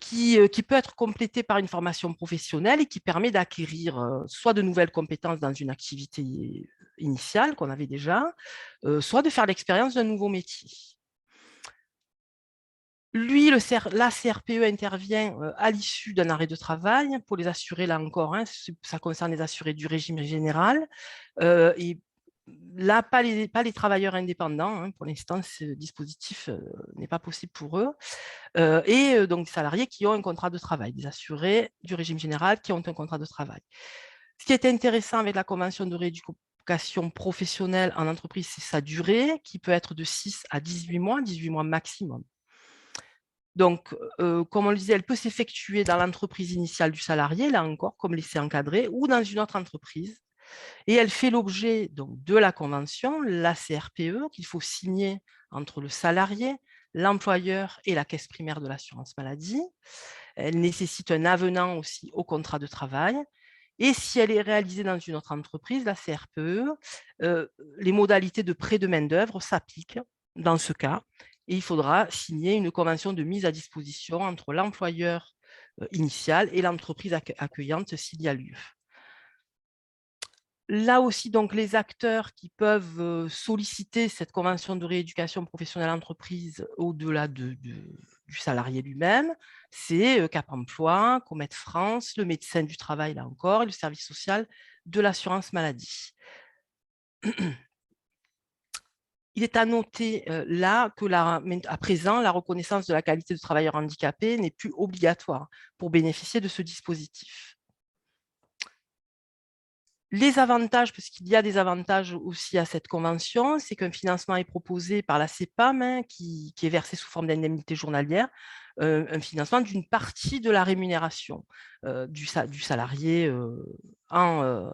[SPEAKER 6] Qui peut être complétée par une formation professionnelle et qui permet d'acquérir soit de nouvelles compétences dans une activité initiale qu'on avait déjà, soit de faire l'expérience d'un nouveau métier. Lui, la CRPE intervient à l'issue d'un arrêt de travail pour les assurés, là encore, ça concerne les assurés du régime général. Et là, pas les travailleurs indépendants. Pour l'instant, ce dispositif n'est pas possible pour eux. Et donc, des salariés qui ont un contrat de travail, des assurés du régime général qui ont un contrat de travail. Ce qui est intéressant avec la convention de rééducation professionnelle en entreprise, c'est sa durée, qui peut être de 6 à 18 mois maximum. Donc, comme on le disait, elle peut s'effectuer dans l'entreprise initiale du salarié, là encore, comme l'essai encadré, ou dans une autre entreprise. Et elle fait l'objet de la convention, la CRPE, qu'il faut signer entre le salarié, l'employeur et la caisse primaire de l'assurance maladie. Elle nécessite un avenant aussi au contrat de travail. Et si elle est réalisée dans une autre entreprise, la CRPE, les modalités de prêt de main-d'œuvre s'appliquent dans ce cas. Et il faudra signer une convention de mise à disposition entre l'employeur initial et l'entreprise accueillante s'il y a lieu. Là aussi, donc, les acteurs qui peuvent solliciter cette convention de rééducation professionnelle entreprise au-delà du salarié lui-même, c'est Cap emploi, Comet France, le médecin du travail, là encore, et le service social de l'assurance maladie. Il est à noter là que à présent, la reconnaissance de la qualité de travailleur handicapé n'est plus obligatoire pour bénéficier de ce dispositif. Les avantages, parce qu'il y a des avantages aussi à cette convention, c'est qu'un financement est proposé par la CEPAM, qui est versé sous forme d'indemnité journalière, un financement d'une partie de la rémunération du salarié en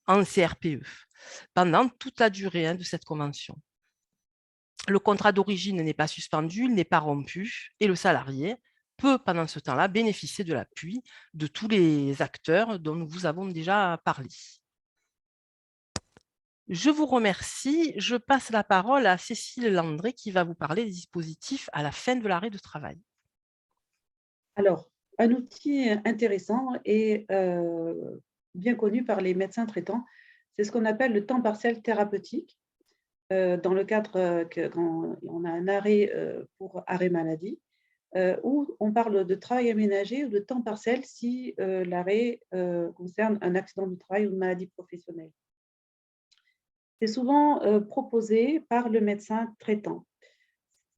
[SPEAKER 6] CRPE pendant toute la durée de cette convention. Le contrat d'origine n'est pas suspendu, il n'est pas rompu et le salarié peut, pendant ce temps-là, bénéficier de l'appui de tous les acteurs dont nous vous avons déjà parlé. Je vous remercie. Je passe la parole à Cécile Landré qui va vous parler des dispositifs à la fin de l'arrêt de travail.
[SPEAKER 4] Alors, un outil intéressant et bien connu par les médecins traitants, c'est ce qu'on appelle le temps partiel thérapeutique. Dans le cadre quand on a un arrêt pour arrêt maladie, où on parle de travail aménagé ou de temps partiel si l'arrêt concerne un accident du travail ou une maladie professionnelle. C'est souvent proposé par le médecin traitant.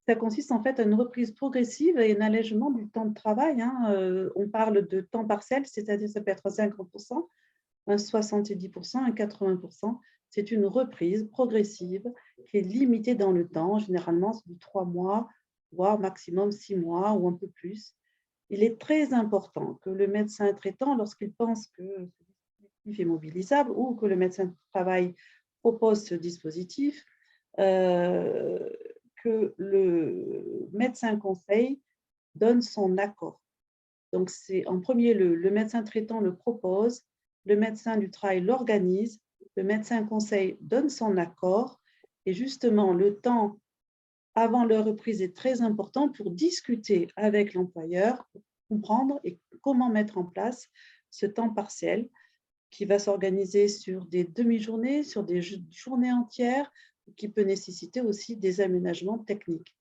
[SPEAKER 4] Ça consiste en fait à une reprise progressive et un allègement du temps de travail. On parle de temps partiel, c'est-à-dire ça peut être 50%, un 70%, un 80%. C'est une reprise progressive qui est limitée dans le temps. Généralement, c'est de 3 mois, voire maximum 6 mois ou un peu plus. Il est très important que le médecin traitant, lorsqu'il pense que ce dispositif est mobilisable ou que le médecin du travail propose ce dispositif, que le médecin conseil donne son accord. Donc, c'est en premier lieu, le médecin traitant le propose, le médecin du travail l'organise, le médecin conseil donne son accord et justement, le temps avant leur reprise est très important pour discuter avec l'employeur, pour comprendre et comment mettre en place ce temps partiel qui va s'organiser sur des demi-journées, sur des journées entières, qui peut nécessiter aussi des aménagements techniques.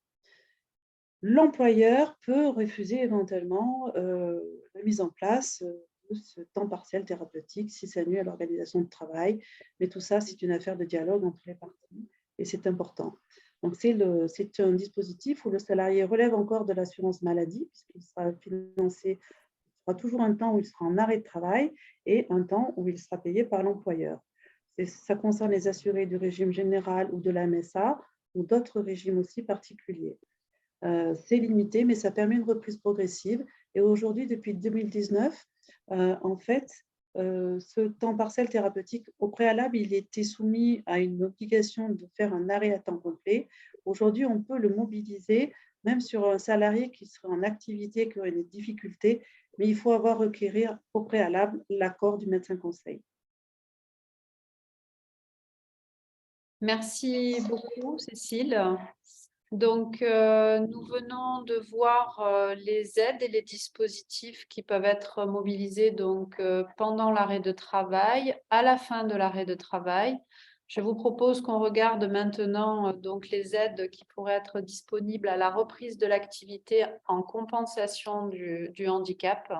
[SPEAKER 4] L'employeur peut refuser éventuellement la mise en place de ce temps partiel thérapeutique si ça nuit à l'organisation de travail, mais tout ça, c'est une affaire de dialogue entre les parties et c'est important. Donc, c'est un dispositif où le salarié relève encore de l'assurance maladie, puisqu'il sera financé, il sera toujours un temps où il sera en arrêt de travail et un temps où il sera payé par l'employeur. Ça concerne les assurés du régime général ou de la MSA ou d'autres régimes aussi particuliers. C'est limité, mais ça permet une reprise progressive. Et aujourd'hui, depuis 2019, en fait, ce temps partiel thérapeutique, au préalable, il était soumis à une obligation de faire un arrêt à temps complet. Aujourd'hui, on peut le mobiliser, même sur un salarié qui serait en activité, qui aurait des difficultés, mais il faut avoir requérir au préalable l'accord du médecin conseil.
[SPEAKER 2] Merci beaucoup, Cécile. Donc, nous venons de voir les aides et les dispositifs qui peuvent être mobilisés donc, pendant l'arrêt de travail, à la fin de l'arrêt de travail. Je vous propose qu'on regarde maintenant donc, les aides qui pourraient être disponibles à la reprise de l'activité en compensation du handicap.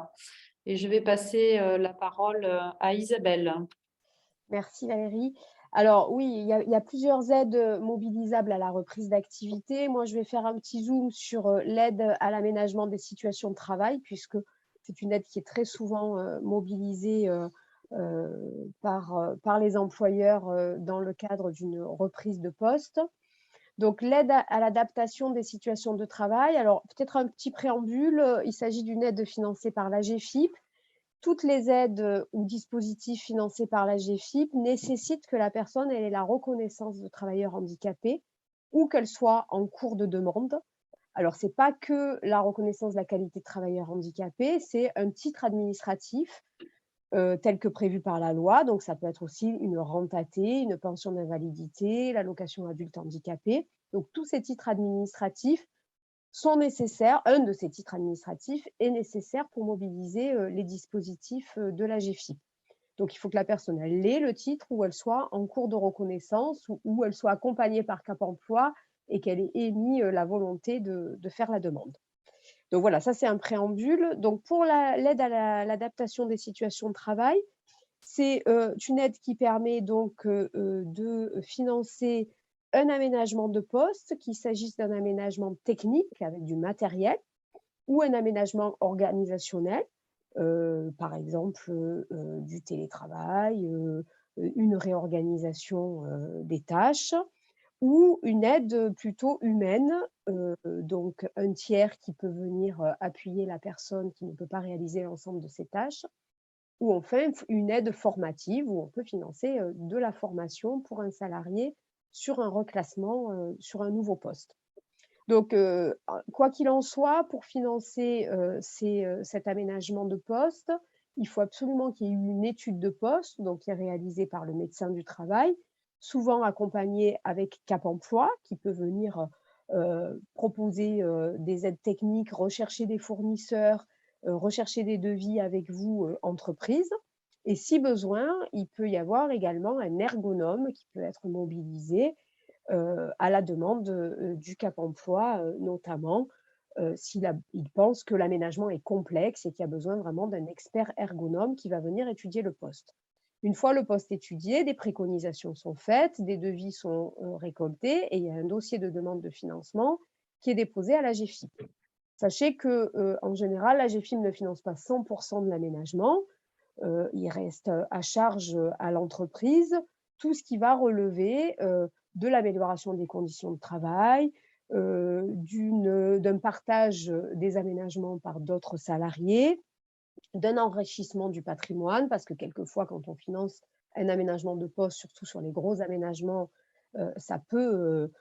[SPEAKER 2] Et je vais passer la parole à Isabelle.
[SPEAKER 1] Merci Valérie. Alors oui, il y a plusieurs aides mobilisables à la reprise d'activité. Moi, je vais faire un petit zoom sur l'aide à l'aménagement des situations de travail, puisque c'est une aide qui est très souvent mobilisée par les employeurs dans le cadre d'une reprise de poste. Donc, l'aide à l'adaptation des situations de travail. Alors, peut-être un petit préambule, il s'agit d'une aide financée par l'AGEFIP. Toutes les aides ou dispositifs financés par l'AGEFIP nécessitent que la personne ait la reconnaissance de travailleur handicapé ou qu'elle soit en cours de demande. Alors, ce n'est pas que la reconnaissance de la qualité de travailleur handicapé, c'est un titre administratif tel que prévu par la loi. Donc, ça peut être aussi une rente AT, une pension d'invalidité, l'allocation adulte handicapé. Donc, tous ces titres administratifs sont nécessaires, un de ces titres administratifs est nécessaire pour mobiliser les dispositifs de l'AGEFIP. Donc, il faut que la personne elle ait le titre ou elle soit en cours de reconnaissance ou elle soit accompagnée par Cap Emploi et qu'elle ait émis la volonté de faire la demande. Donc voilà, ça c'est un préambule. Donc pour l'aide à l'adaptation des situations de travail, c'est une aide qui permet donc de financer un aménagement de poste, qu'il s'agisse d'un aménagement technique avec du matériel ou un aménagement organisationnel, par exemple du télétravail, une réorganisation des tâches, ou une aide plutôt humaine, donc un tiers qui peut venir appuyer la personne qui ne peut pas réaliser l'ensemble de ses tâches, ou enfin une aide formative où on peut financer de la formation pour un salarié sur un reclassement sur un nouveau poste. Donc, quoi qu'il en soit, pour financer cet aménagement de poste, il faut absolument qu'il y ait eu une étude de poste, donc qui est réalisée par le médecin du travail, souvent accompagnée avec Cap Emploi, qui peut venir proposer des aides techniques, rechercher des fournisseurs, rechercher des devis avec vous, entreprise. Et si besoin, il peut y avoir également un ergonome qui peut être mobilisé à la demande du Cap emploi, notamment, il pense que l'aménagement est complexe et qu'il y a besoin vraiment d'un expert ergonome qui va venir étudier le poste. Une fois le poste étudié, des préconisations sont faites, des devis sont récoltés et il y a un dossier de demande de financement qui est déposé à la GEFIP. Sachez que, en général, la GEFIP ne finance pas 100% de l'aménagement. Il reste à charge à l'entreprise tout ce qui va relever de l'amélioration des conditions de travail, d'un partage des aménagements par d'autres salariés, d'un enrichissement du patrimoine, parce que quelquefois, quand on finance un aménagement de poste, surtout sur les gros aménagements, ça peut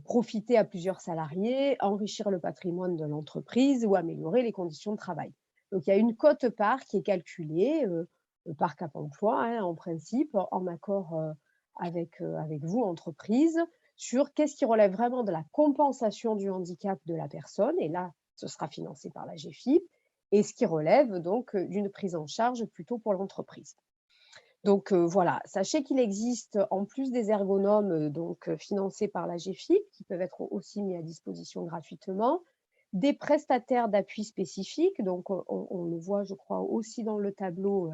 [SPEAKER 1] profiter à plusieurs salariés, enrichir le patrimoine de l'entreprise ou améliorer les conditions de travail. Donc, il y a une quote-part qui est calculée par Cap emploi, hein, en principe, en accord avec vous, entreprise, sur qu'est-ce qui relève vraiment de la compensation du handicap de la personne, et là, ce sera financé par la GEFIP, et ce qui relève donc d'une prise en charge plutôt pour l'entreprise. Donc voilà, sachez qu'il existe en plus des ergonomes financés par la GEFIP, qui peuvent être aussi mis à disposition gratuitement, des prestataires d'appui spécifiques, donc on le voit, je crois, aussi dans le tableau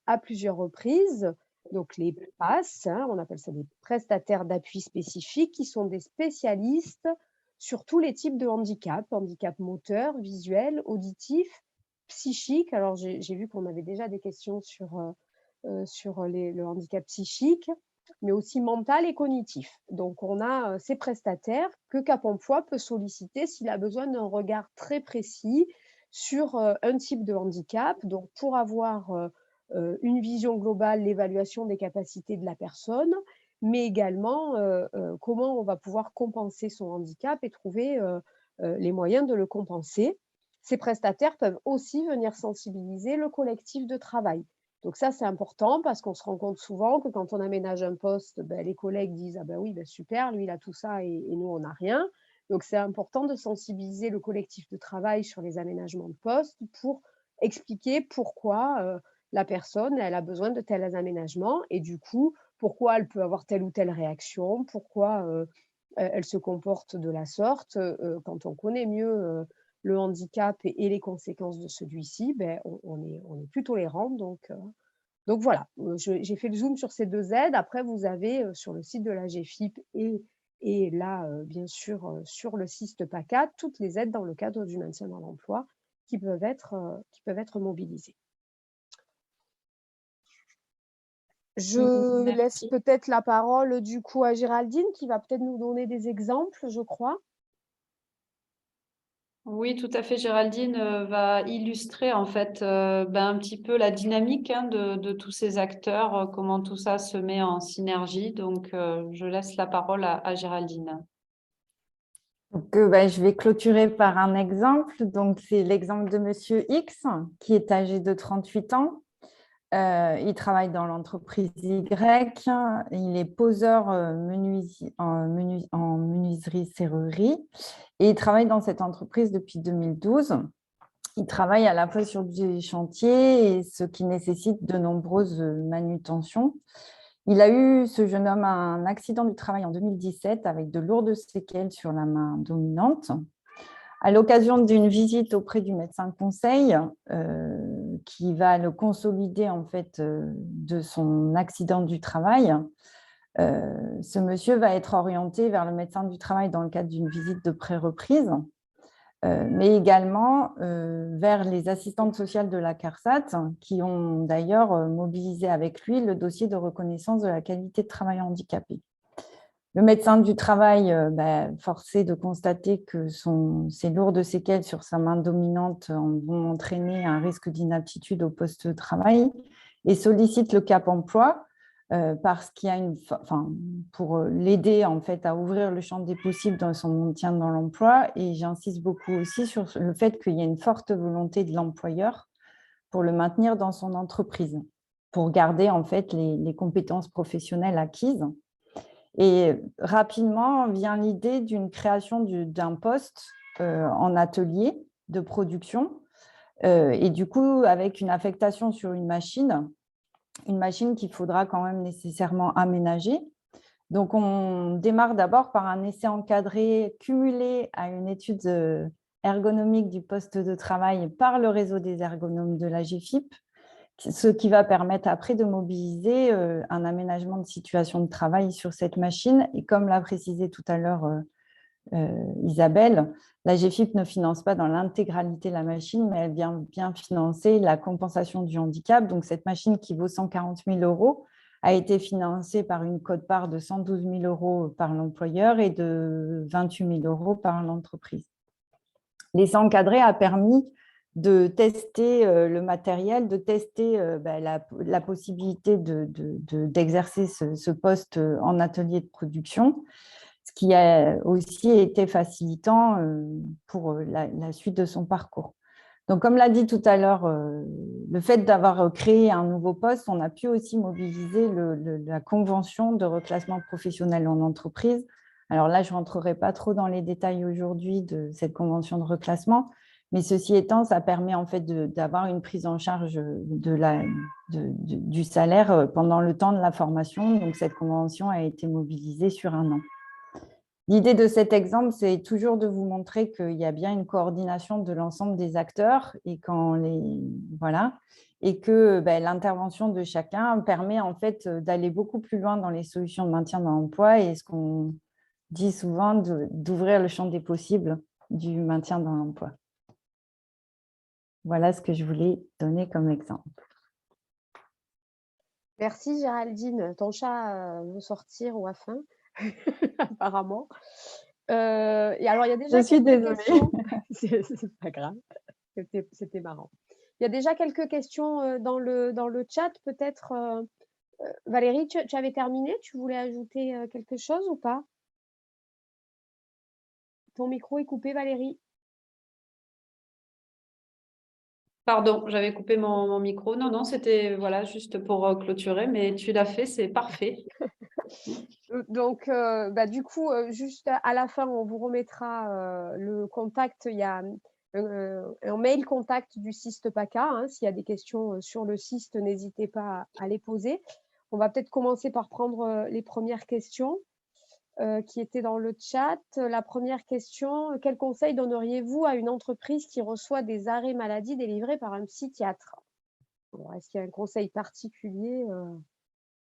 [SPEAKER 1] à plusieurs reprises, donc les PAS, hein, on appelle ça des prestataires d'appui spécifiques, qui sont des spécialistes sur tous les types de handicap, handicap moteur, visuel, auditif, psychique. Alors j'ai vu qu'on avait déjà des questions sur le handicap psychique, mais aussi mental et cognitif. Donc, on a ces prestataires que Cap emploi peut solliciter s'il a besoin d'un regard très précis sur un type de handicap. Donc, pour avoir une vision globale, l'évaluation des capacités de la personne, mais également comment on va pouvoir compenser son handicap et trouver les moyens de le compenser. Ces prestataires peuvent aussi venir sensibiliser le collectif de travail. Donc ça, c'est important parce qu'on se rend compte souvent que quand on aménage un poste, les collègues disent « Ah ben oui, super, lui, il a tout ça et nous, on n'a rien ». Donc c'est important de sensibiliser le collectif de travail sur les aménagements de poste pour expliquer pourquoi la personne, elle a besoin de tels aménagements et du coup, pourquoi elle peut avoir telle ou telle réaction, pourquoi elle se comporte de la sorte. Quand on connaît mieux le handicap et les conséquences de celui-ci, on est plus tolérant. Donc voilà, j'ai fait le zoom sur ces deux aides. Après, vous avez sur le site de la GEFIP et là, bien sûr, sur le site PACA, toutes les aides dans le cadre du maintien dans l'emploi qui peuvent être mobilisées. Je laisse peut-être la parole du coup à Géraldine qui va peut-être nous donner des exemples, je crois.
[SPEAKER 2] Oui, tout à fait. Géraldine va illustrer en fait un petit peu la dynamique de tous ces acteurs, comment tout ça se met en synergie. Donc, je laisse la parole à Géraldine.
[SPEAKER 5] Donc, je vais clôturer par un exemple. Donc, c'est l'exemple de Monsieur X qui est âgé de 38 ans. Il travaille dans l'entreprise Y. Il est poseur en menuiserie-serrurerie et il travaille dans cette entreprise depuis 2012. Il travaille à la fois sur des chantiers, et ce qui nécessite de nombreuses manutentions. Il a eu, ce jeune homme, un accident du travail en 2017 avec de lourdes séquelles sur la main dominante. À l'occasion d'une visite auprès du médecin conseil qui va le consolider en fait de son accident du travail, ce monsieur va être orienté vers le médecin du travail dans le cadre d'une visite de pré-reprise, mais également vers les assistantes sociales de la CARSAT qui ont d'ailleurs mobilisé avec lui le dossier de reconnaissance de la qualité de travail handicapé. Le médecin du travail, forcé de constater que ses lourdes séquelles sur sa main dominante vont entraîner un risque d'inaptitude au poste de travail et sollicite le Cap emploi parce qu'il y a pour l'aider en fait à ouvrir le champ des possibles dans son maintien dans l'emploi. Et j'insiste beaucoup aussi sur le fait qu'il y a une forte volonté de l'employeur pour le maintenir dans son entreprise, pour garder en fait les compétences professionnelles acquises. Et rapidement vient l'idée d'une création d'un poste en atelier de production et du coup avec une affectation sur une machine qu'il faudra quand même nécessairement aménager. Donc, on démarre d'abord par un essai encadré cumulé à une étude ergonomique du poste de travail par le réseau des ergonomes de la GFIP, ce qui va permettre après de mobiliser un aménagement de situation de travail sur cette machine. Et comme l'a précisé tout à l'heure Isabelle, la GFIP ne finance pas dans l'intégralité la machine, mais elle vient bien financer la compensation du handicap. Donc, cette machine qui vaut 140 000 € a été financée par une quote-part de 112 000 € par l'employeur et de 28 000 € par l'entreprise. L'essai encadré a permis de tester le matériel, de tester la possibilité d'exercer ce poste en atelier de production, ce qui a aussi été facilitant pour la suite de son parcours. Donc, comme l'a dit tout à l'heure, le fait d'avoir créé un nouveau poste, on a pu aussi mobiliser la convention de reclassement professionnel en entreprise. Alors là, je ne rentrerai pas trop dans les détails aujourd'hui de cette convention de reclassement, mais ceci étant, ça permet en fait d'avoir une prise en charge du salaire pendant le temps de la formation. Donc, cette convention a été mobilisée sur 1 an. L'idée de cet exemple, c'est toujours de vous montrer qu'il y a bien une coordination de l'ensemble des acteurs et que l'intervention de chacun permet en fait d'aller beaucoup plus loin dans les solutions de maintien dans l'emploi et ce qu'on dit souvent d'ouvrir le champ des possibles du maintien dans l'emploi. Voilà ce que je voulais donner comme exemple.
[SPEAKER 1] Merci Géraldine. Ton chat veut sortir ou a faim, apparemment. Et alors, il y a déjà quelques questions. C'est pas grave, c'était marrant. Il y a déjà quelques questions dans le chat, peut-être. Valérie, tu avais terminé? Tu voulais ajouter quelque chose ou pas? Ton micro est coupé, Valérie.
[SPEAKER 2] Pardon, j'avais coupé mon micro. Non, c'était voilà, juste pour clôturer, mais tu l'as fait, c'est parfait.
[SPEAKER 1] Donc, du coup, juste à la fin, on vous remettra le contact. Il y a un mail contact du CIST PACA. Hein, s'il y a des questions sur le CIST, n'hésitez pas à les poser. On va peut-être commencer par prendre les premières questions qui étaient dans le chat. La première question, quel conseil donneriez-vous à une entreprise qui reçoit des arrêts maladie délivrés par un psychiatre? Est-ce qu'il y a un conseil particulier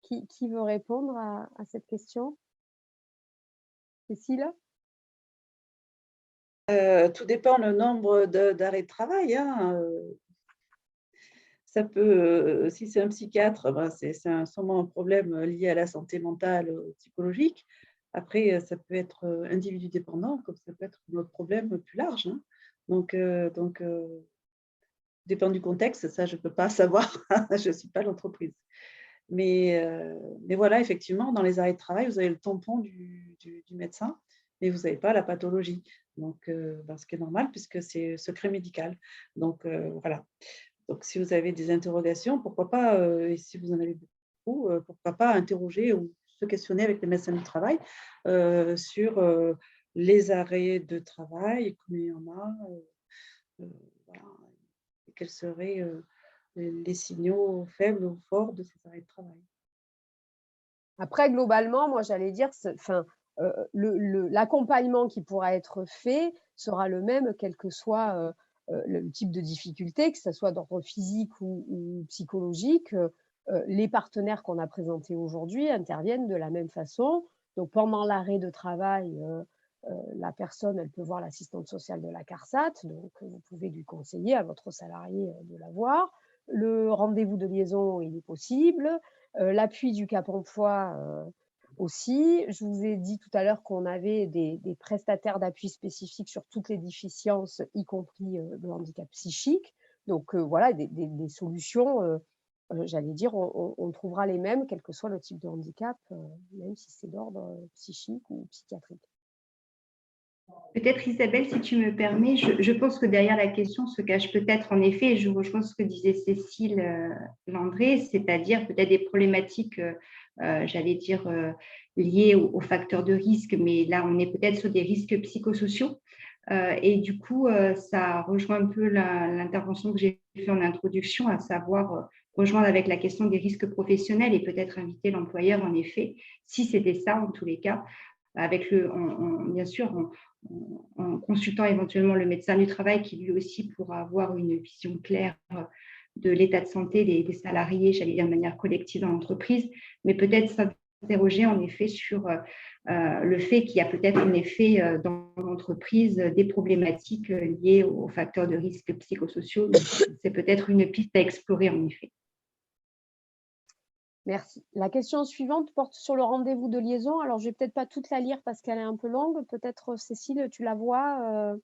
[SPEAKER 1] qui veut répondre à cette question? Cécile?
[SPEAKER 4] Tout dépend le nombre d'arrêts de travail. Hein. Ça peut, si c'est un psychiatre, c'est sûrement un problème lié à la santé mentale, psychologique. Après, ça peut être individu dépendant, comme ça peut être un autre problème plus large. Hein. Donc, dépend du contexte, ça je ne peux pas savoir, je ne suis pas l'entreprise. Mais voilà, effectivement, dans les arrêts de travail, vous avez le tampon du médecin, mais vous n'avez pas la pathologie. Donc, ce qui est normal puisque c'est secret médical. Donc, voilà. Donc, si vous avez des interrogations, pourquoi pas, et si vous en avez beaucoup, pourquoi pas interroger ou se questionner avec les médecins du travail sur les arrêts de travail, combien il y en a, voilà, et quels seraient les signaux faibles ou forts de ces arrêts de travail.
[SPEAKER 1] Après, globalement, moi, j'allais dire, l'accompagnement qui pourra être fait sera le même, quel que soit le type de difficulté, que ce soit d'ordre physique ou psychologique. Les partenaires qu'on a présentés aujourd'hui interviennent de la même façon. Donc, pendant l'arrêt de travail, la personne, elle peut voir l'assistante sociale de la CARSAT, donc vous pouvez lui conseiller à votre salarié de la voir. Le rendez-vous de liaison, il est possible. L'appui du Cap emploi, aussi. Je vous ai dit tout à l'heure qu'on avait des prestataires d'appui spécifiques sur toutes les déficiences, y compris le handicap psychique. Donc voilà, des solutions, j'allais dire, on trouvera les mêmes, quel que soit le type de handicap, même si c'est d'ordre psychique ou psychiatrique.
[SPEAKER 3] Peut-être Isabelle, si tu me permets, je pense que derrière la question se cache peut-être en effet, je rejoins ce que disait Cécile Landré, c'est-à-dire peut-être des problématiques, j'allais dire, liées aux facteurs de risque, mais là on est peut-être sur des risques psychosociaux. Et du coup, ça rejoint un peu l'intervention que j'ai fait en introduction, à savoir rejoindre avec la question des risques professionnels et peut-être inviter l'employeur, en effet, si c'était ça en tous les cas, avec bien sûr, en consultant éventuellement le médecin du travail qui lui aussi pourra avoir une vision claire de l'état de santé des salariés, j'allais dire de manière collective dans l'entreprise, mais peut-être s'interroger en effet sur le fait qu'il y a peut-être en effet dans l'entreprise des problématiques liées aux facteurs de risque psychosociaux. C'est peut-être une piste à explorer en effet.
[SPEAKER 1] Merci. La question suivante porte sur le rendez-vous de liaison. Alors, je ne vais peut-être pas toute la lire parce qu'elle est un peu longue. Peut-être, Cécile, tu la vois.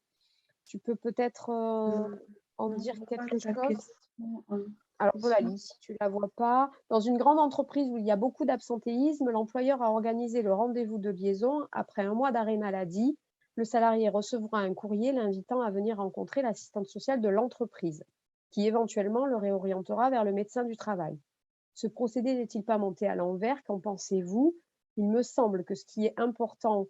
[SPEAKER 1] Tu peux peut-être en dire quelque chose. Alors, je la lis si tu ne la vois pas. Dans une grande entreprise où il y a beaucoup d'absentéisme, l'employeur a organisé le rendez-vous de liaison. Après un mois d'arrêt maladie, le salarié recevra un courrier l'invitant à venir rencontrer l'assistante sociale de l'entreprise, qui éventuellement le réorientera vers le médecin du travail. Ce procédé n'est-il pas monté à l'envers? Qu'en pensez-vous? Il me semble que ce qui est important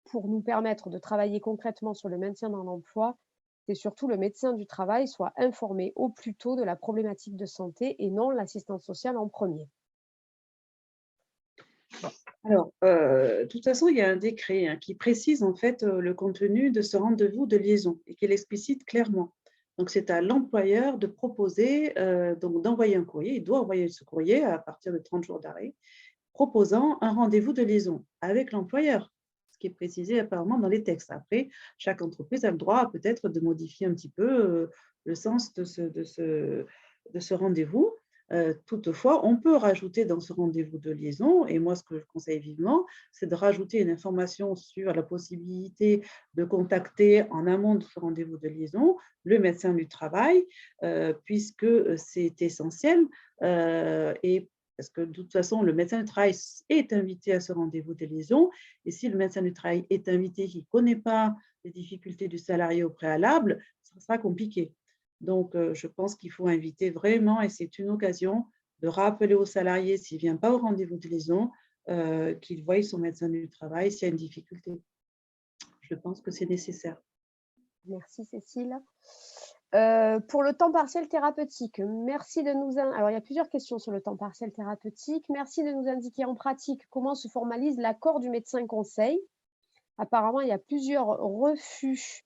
[SPEAKER 1] pour nous permettre de travailler concrètement sur le maintien dans l'emploi, c'est surtout le médecin du travail soit informé au plus tôt de la problématique de santé et non l'assistante sociale en premier.
[SPEAKER 4] Alors, de toute façon, il y a un décret qui précise en fait le contenu de ce rendez-vous de liaison et qui l'explicite clairement. Donc, c'est à l'employeur de proposer, donc d'envoyer un courrier. Il doit envoyer ce courrier à partir de 30 jours d'arrêt, proposant un rendez-vous de liaison avec l'employeur, ce qui est précisé apparemment dans les textes. Après, chaque entreprise a le droit peut-être de modifier un petit peu le sens de ce rendez-vous. Toutefois, on peut rajouter dans ce rendez-vous de liaison, et moi ce que je conseille vivement, c'est de rajouter une information sur la possibilité de contacter en amont de ce rendez-vous de liaison le médecin du travail, puisque c'est essentiel, et parce que de toute façon, le médecin du travail est invité à ce rendez-vous de liaison, et si le médecin du travail est invité qui ne connaît pas les difficultés du salarié au préalable, ça sera compliqué. Donc, je pense qu'il faut inviter vraiment, et c'est une occasion de rappeler au salarié, s'il ne vient pas au rendez-vous de liaison, qu'il voie son médecin du travail s'il y a une difficulté. Je pense que c'est nécessaire.
[SPEAKER 1] Merci Cécile. Pour le temps partiel thérapeutique, merci de nous... Alors, il y a plusieurs questions sur le temps partiel thérapeutique. Merci de nous indiquer en pratique comment se formalise l'accord du médecin conseil. Apparemment, il y a plusieurs refus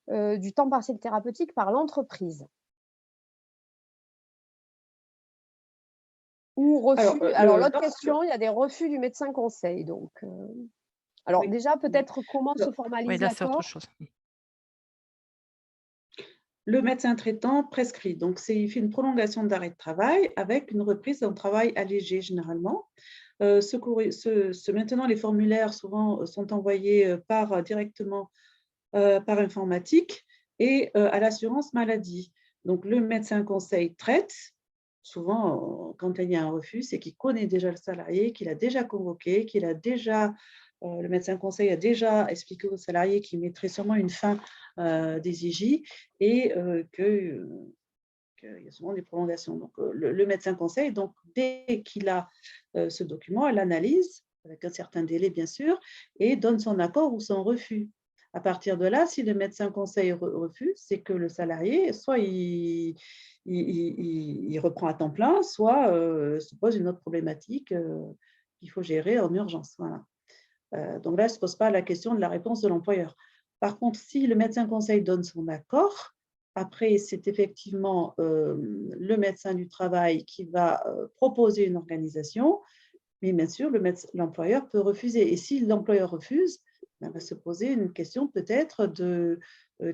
[SPEAKER 1] du temps partiel thérapeutique par l'entreprise. Ou refus. Alors, l'autre question, il y a des refus du médecin conseil. Donc, alors oui. Déjà, peut-être comment se formalise l'accord.
[SPEAKER 6] C'est autre chose.
[SPEAKER 4] Le médecin traitant prescrit. Donc, il fait une prolongation d'arrêt de travail avec une reprise d'un travail allégé généralement. Maintenant, les formulaires souvent sont envoyés directement par informatique et à l'assurance maladie. Donc, le médecin conseil traite. Souvent, quand il y a un refus, c'est qu'il connaît déjà le salarié, qu'il a déjà convoqué, le médecin conseil a déjà expliqué au salarié qu'il mettrait sûrement une fin des IJ et qu'il y a souvent des prolongations. Donc, le médecin conseil, donc, dès qu'il a ce document, l'analyse, avec un certain délai bien sûr, et donne son accord ou son refus. À partir de là, si le médecin conseil refuse, c'est que le salarié, soit il reprend à temps plein, soit se pose une autre problématique qu'il faut gérer en urgence. Voilà. Donc là, il ne se pose pas la question de la réponse de l'employeur. Par contre, si le médecin conseil donne son accord, après, c'est effectivement le médecin du travail qui va proposer une organisation, mais bien sûr, l'employeur peut refuser. Et si l'employeur refuse, on va se poser une question peut-être de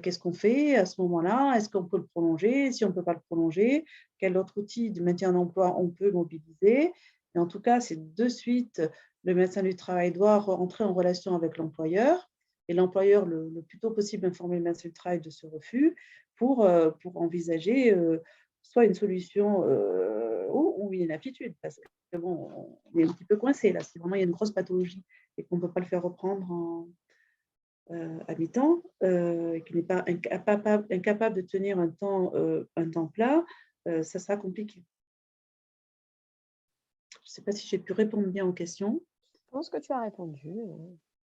[SPEAKER 4] qu'est-ce qu'on fait à ce moment-là? Est-ce qu'on peut le prolonger? Si on ne peut pas le prolonger, quel autre outil de maintien d'emploi on peut mobiliser? Mais en tout cas, c'est de suite, le médecin du travail doit rentrer en relation avec l'employeur et l'employeur, le plus tôt possible, informer le médecin du travail de ce refus pour envisager soit une solution ou une inaptitude. Parce que bon, on est un petit peu coincé là. Si vraiment il y a une grosse pathologie et qu'on ne peut pas le faire reprendre à mi-temps, qui n'est pas incapable de tenir un temps plat, ça sera compliqué. Je ne sais pas si j'ai pu répondre bien aux questions.
[SPEAKER 1] Je pense que tu as répondu.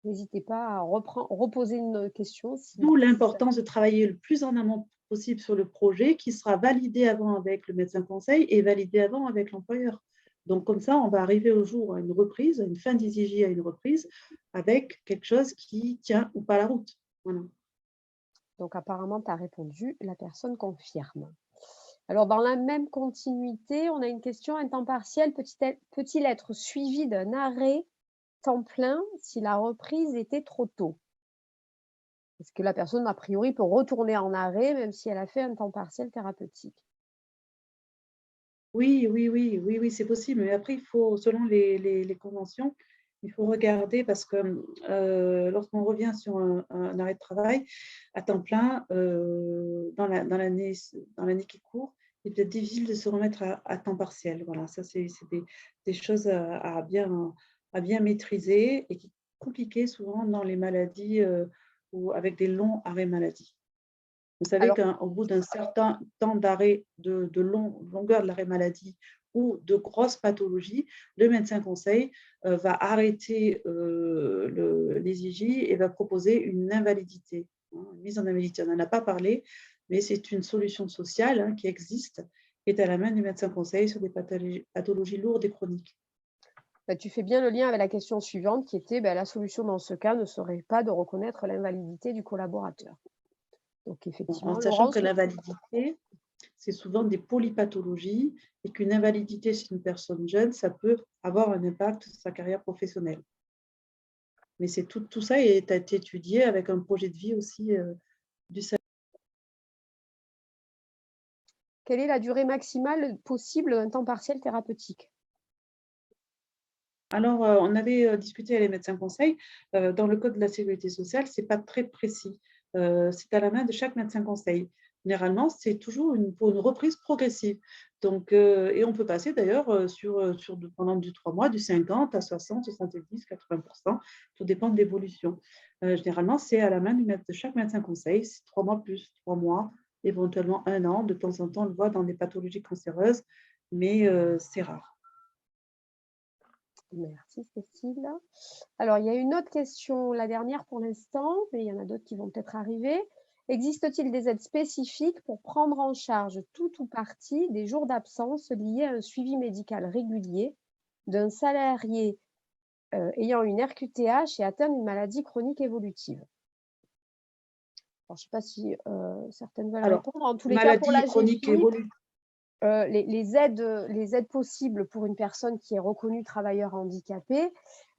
[SPEAKER 1] N'hésitez pas à reposer une question.
[SPEAKER 4] D'où l'importance de travailler le plus en amont possible sur le projet qui sera validé avant avec le médecin conseil et validé avant avec l'employeur. Donc, comme ça, on va arriver au jour à une reprise, à une fin d'ISIJ à une reprise, avec quelque chose qui tient ou pas la route. Voilà.
[SPEAKER 1] Donc, apparemment, tu as répondu. La personne confirme. Alors, dans la même continuité, on a une question. Un temps partiel peut-il être suivi d'un arrêt temps plein si la reprise était trop tôt? Est-ce que la personne, a priori, peut retourner en arrêt même si elle a fait un temps partiel thérapeutique?
[SPEAKER 4] Oui, c'est possible. Mais après, il faut, selon les conventions, il faut regarder parce que lorsqu'on revient sur un arrêt de travail à temps plein, dans l'année qui court, il peut être difficile de se remettre à temps partiel. Voilà, ça, c'est des choses à bien maîtriser et qui sont compliquées souvent dans les maladies ou avec des longs arrêts maladie. Vous savez qu'au bout d'un certain temps d'arrêt, de longueur de l'arrêt maladie ou de grosses pathologies, le médecin conseil va arrêter l'ESIJ et va proposer une invalidité, une mise en invalidité. On n'en a pas parlé, mais c'est une solution sociale qui existe, qui est à la main du médecin conseil sur des pathologies lourdes et chroniques.
[SPEAKER 1] Tu fais bien le lien avec la question suivante qui était la solution dans ce cas ne serait pas de reconnaître l'invalidité du collaborateur. Donc, effectivement,
[SPEAKER 4] en sachant que l'invalidité, c'est souvent des polypathologies et qu'une invalidité chez une personne jeune, ça peut avoir un impact sur sa carrière professionnelle. Mais c'est tout ça est étudié avec un projet de vie aussi du salarié.
[SPEAKER 1] Quelle est la durée maximale possible d'un temps partiel thérapeutique?
[SPEAKER 4] Alors, on avait discuté avec les médecins conseils. Dans le code de la sécurité sociale, ce n'est pas très précis. C'est à la main de chaque médecin conseil. Généralement, c'est toujours pour une reprise progressive. Donc, et on peut passer d'ailleurs pendant du 3 mois, du 50 à 60, 70, 80%. Tout dépend de l'évolution. Généralement, c'est à la main de chaque médecin conseil. C'est 3 mois plus 3 mois, éventuellement 1 an. De temps en temps, on le voit dans des pathologies cancéreuses, mais c'est rare.
[SPEAKER 1] Merci Cécile. Alors, il y a une autre question, la dernière pour l'instant, mais il y en a d'autres qui vont peut-être arriver. Existe-t-il des aides spécifiques pour prendre en charge tout ou partie des jours d'absence liés à un suivi médical régulier d'un salarié ayant une RQTH et atteint d'une maladie chronique évolutive? Alors, je ne sais pas si certaines veulent répondre. En tous les cas, pour la GFIP, les aides possibles pour une personne qui est reconnue travailleur handicapé,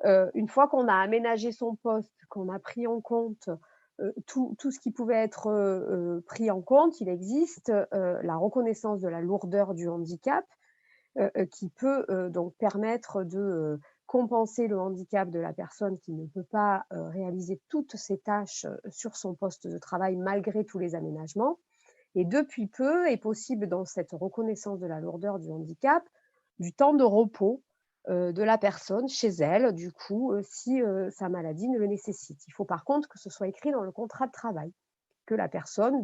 [SPEAKER 1] une fois qu'on a aménagé son poste, qu'on a pris en compte tout ce qui pouvait être pris en compte, il existe la reconnaissance de la lourdeur du handicap qui peut donc permettre de compenser le handicap de la personne qui ne peut pas réaliser toutes ses tâches sur son poste de travail malgré tous les aménagements. Et depuis peu est possible dans cette reconnaissance de la lourdeur du handicap, du temps de repos de la personne chez elle, du coup, si sa maladie ne le nécessite. Il faut par contre que ce soit écrit dans le contrat de travail, que la personne,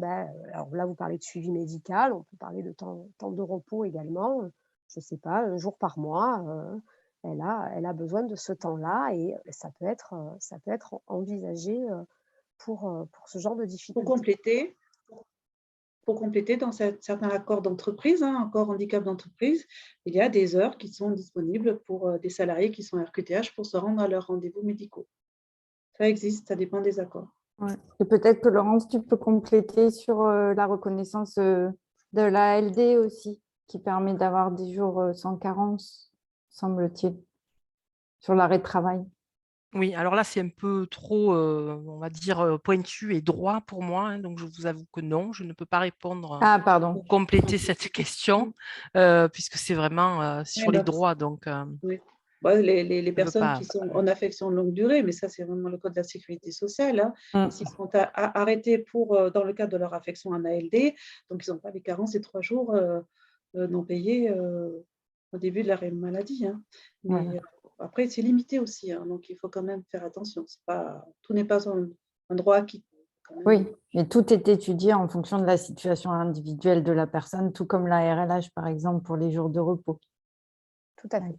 [SPEAKER 1] alors là vous parlez de suivi médical, on peut parler de temps de repos également, je ne sais pas, 1 jour par mois, elle a besoin de ce temps-là et ça peut être envisagé pour ce genre de difficultés.
[SPEAKER 4] Pour compléter, dans certains accords d'entreprise, accords handicap d'entreprise, il y a des heures qui sont disponibles pour des salariés qui sont RQTH pour se rendre à leurs rendez-vous médicaux. Ça existe, ça dépend des accords.
[SPEAKER 5] Ouais. Et peut-être que Laurence, tu peux compléter sur la reconnaissance de l'ALD aussi, qui permet d'avoir des jours sans carence, semble-t-il, sur l'arrêt de travail.
[SPEAKER 6] Oui, alors là, c'est un peu trop, on va dire, pointu et droit pour moi, hein, donc je vous avoue que non, je ne peux pas répondre
[SPEAKER 5] Ah, pardon.
[SPEAKER 6] pour compléter cette question, puisque c'est vraiment sur les droits. Donc,
[SPEAKER 4] oui. Bon, les
[SPEAKER 6] je ne veux
[SPEAKER 4] personnes
[SPEAKER 6] pas.
[SPEAKER 4] qui sont en affection de longue durée, mais ça, c'est vraiment le code de la sécurité sociale, hein. S'ils sont arrêtés dans le cadre de leur affection en ALD, donc ils n'ont pas les carences et 3 jours non payés au début de l'arrêt de maladie, hein. Mais
[SPEAKER 5] Ouais.
[SPEAKER 4] après, c'est limité aussi, hein, donc il faut quand même faire attention. Tout n'est pas un droit acquis.
[SPEAKER 5] Oui, mais tout est étudié en fonction de la situation individuelle de la personne, tout comme la RLH, par exemple, pour les jours de repos.
[SPEAKER 1] Tout à fait.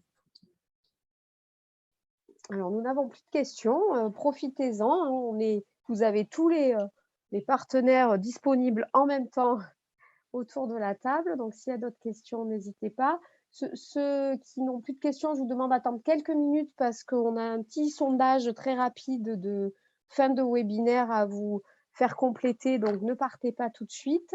[SPEAKER 1] Alors, nous n'avons plus de questions. Profitez-en, hein, vous avez tous les partenaires disponibles en même temps autour de la table. Donc, s'il y a d'autres questions, n'hésitez pas. Ceux qui n'ont plus de questions, je vous demande d'attendre quelques minutes parce qu'on a un petit sondage très rapide de fin de webinaire à vous faire compléter. Donc, ne partez pas tout de suite.